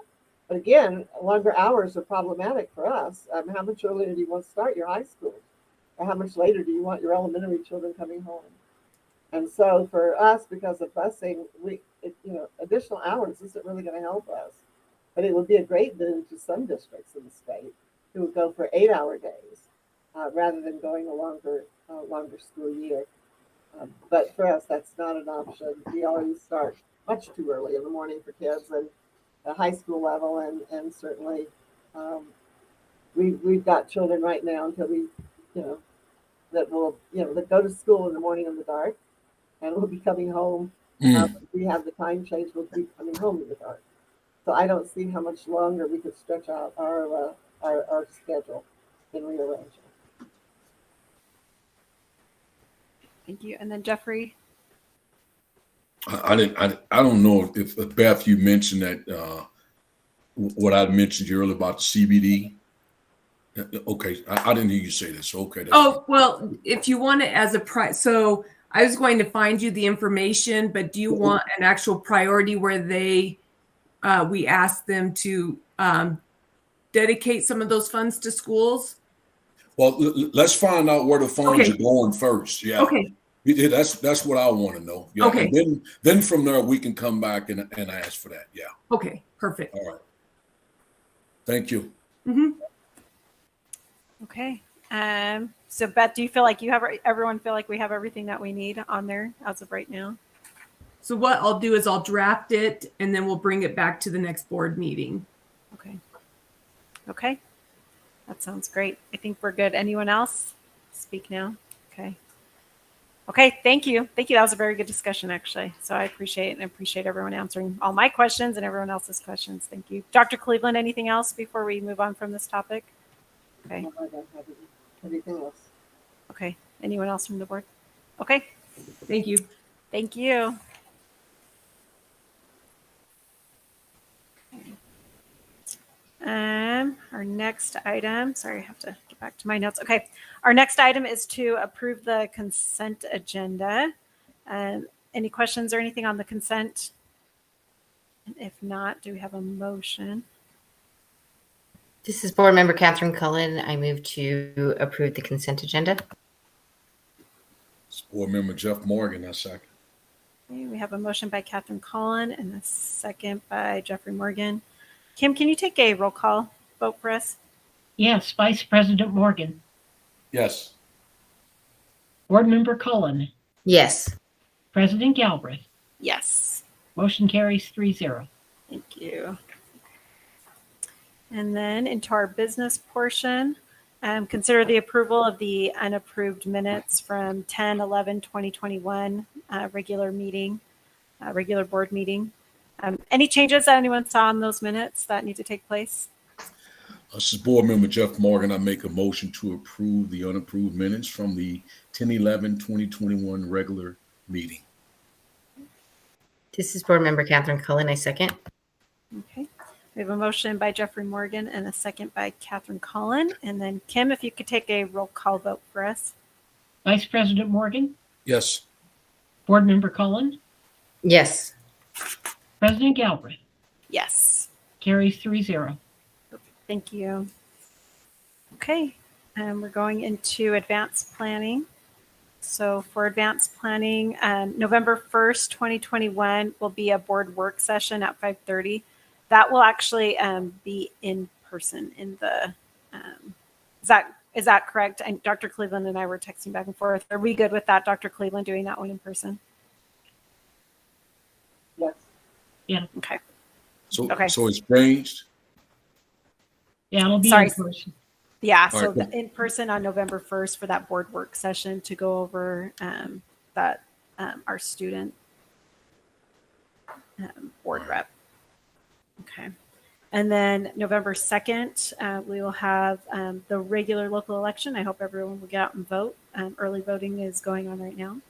But again, longer hours are problematic for us. How much earlier do you want to start your high school? Or how much later do you want your elementary children coming home? And so for us, because of busing, additional hours isn't really going to help us. But it would be a great boon to some districts in the state who would go for 8-hour days rather than going a longer school year. But for us, that's not an option. We always start much too early in the morning for kids and the high school level, and certainly we've got children right now until that go to school in the morning in the dark, and we'll be coming home. If we have the time change, we'll be coming home in the dark. So I don't see how much longer we could stretch out our schedule in Rio Rancho. Thank you. And then Jeffrey. I don't know if Beth, you mentioned that what I mentioned earlier about the CBD. Okay, I didn't hear you say this. Okay. Oh, well, if you want it as a so I was going to find you the information, but do you want an actual priority where we ask them to dedicate some of those funds to schools? Well, let's find out where the funds are going first. Yeah. Okay. Yeah, that's what I want to know. Yeah. Okay. And then from there we can come back and ask for that. Yeah. Okay. Perfect. All right. Thank you. Mm-hmm. Okay. So Beth, do you feel like everyone feel like we have everything that we need on there as of right now? So what I'll do is I'll draft it and then we'll bring it back to the next board meeting. Okay. Okay. That sounds great. I think we're good. Anyone else? Speak now. Okay. Okay. Thank you. Thank you. That was a very good discussion, actually. So I appreciate everyone answering all my questions and everyone else's questions. Thank you. Dr. Cleveland, anything else before we move on from this topic? Okay. No, I don't have anything else. Okay. Anyone else from the board? Okay. Thank you. Thank you. Our next item, sorry, I have to get back to my notes. Okay. Our next item is to approve the consent agenda. Any questions or anything on the consent? And if not, do we have a motion? This is Board Member Catherine Cullen. I move to approve the consent agenda. It's Board Member Jeff Morgan, I second. Okay, we have a motion by Catherine Cullen and a second by Jeffrey Morgan. Kim, can you take a roll call vote for us? Yes, Vice President Morgan, Yes. Board Member Cullen, Yes. President Galbraith. Yes. Motion carries 3-0. Thank you. And then into our business portion, consider the approval of the unapproved minutes from 10/11/2021 regular board meeting. Any changes that anyone saw in those minutes that need to take place? This is Board Member Jeff Morgan. I make a motion to approve the unapproved minutes from the 10/11/2021 regular meeting. This is Board Member Catherine Cullen. I second. Okay. We have a motion by Jeffrey Morgan and a second by Catherine Cullen. And then Kim, if you could take a roll call vote for us. Vice President Morgan, Yes. Board Member Cullen, Yes. President Galbraith. Yes. Carries 3-0. Thank you. Okay. And we're going into advanced planning. So for advanced planning, November 1st, 2021 will be a board work session at 5:30. That will actually be in person in the, is that correct? And Dr. Cleveland and I were texting back and forth. Are we good with that, Dr. Cleveland, doing that one in person? Yes. Yeah. Okay. So Okay. so it's changed. Yeah, it'll be Sorry. in person. Yeah, All so right. in person on November 1st for that board work session to go over that our student board rep. Okay. And then November 2nd, we will have the regular local election. I hope everyone will get out and vote. Early voting is going on right now.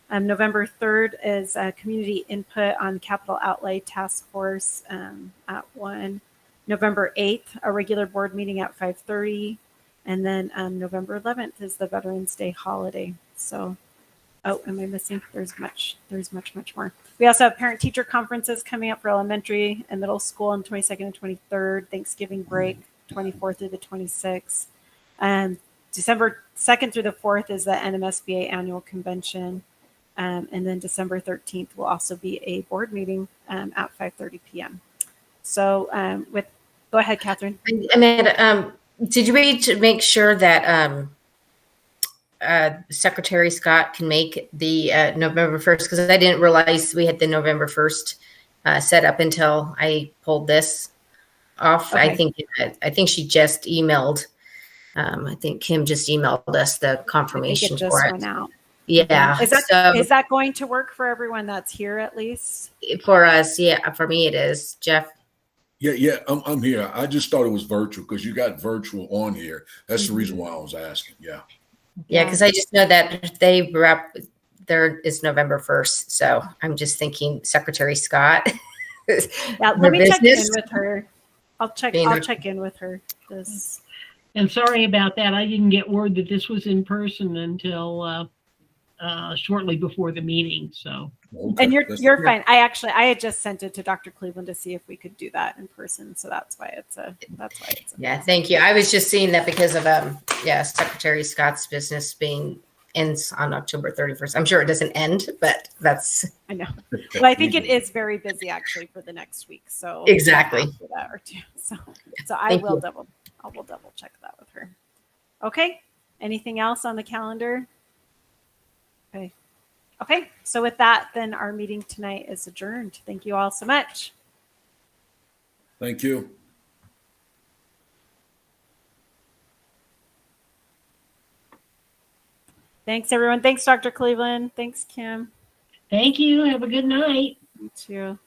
November 3rd is community input on capital outlay task force at 1. November 8th, a regular board meeting at 5:30. And then November 11th is the Veterans Day holiday. So, oh, am I missing? There's much more. We also have parent teacher conferences coming up for elementary and middle school on 22nd and 23rd, Thanksgiving break, 24th through the 26th. December 2nd through the 4th is the Nmsba annual convention. And then December 13th will also be a board meeting at 5:30 p.m. So go ahead, Catherine. Amanda, did you read to make sure that Secretary Scott can make the November 1st? Because I didn't realize we had the November 1st set up until I pulled this off. Okay. I think she just emailed. I think Kim just emailed us the confirmation I think it for just it. went out. Yeah. Is that so is that going to work for everyone that's here at least? for us? Yeah, for me it is. Jeff. Yeah, I'm here. I just thought it was virtual because you got virtual on here. That's the reason why I was asking. Yeah. Yeah, because I just know that 3rd is November 1st. So I'm just thinking Secretary Scott. Yeah, let me check in with her. I'll check in with her. And sorry about that. I didn't get word that this was in person until shortly before the meeting. So, and you're fine. I had just sent it to Dr. Cleveland to see if we could do that in person. So that's why it's yeah. Thank you. I was just seeing that because of Secretary Scott's business ends on October 31st. I'm sure it doesn't end, but I know. Well, I think it is very busy actually for the next week. So exactly. That or two. So I will double check that with her. Okay. Anything else on the calendar? Okay. So with that, then our meeting tonight is adjourned. Thank you all so much. Thank you. Thanks, everyone. Thanks, Dr. Cleveland. Thanks, Kim. thank you. Have a good night. You too.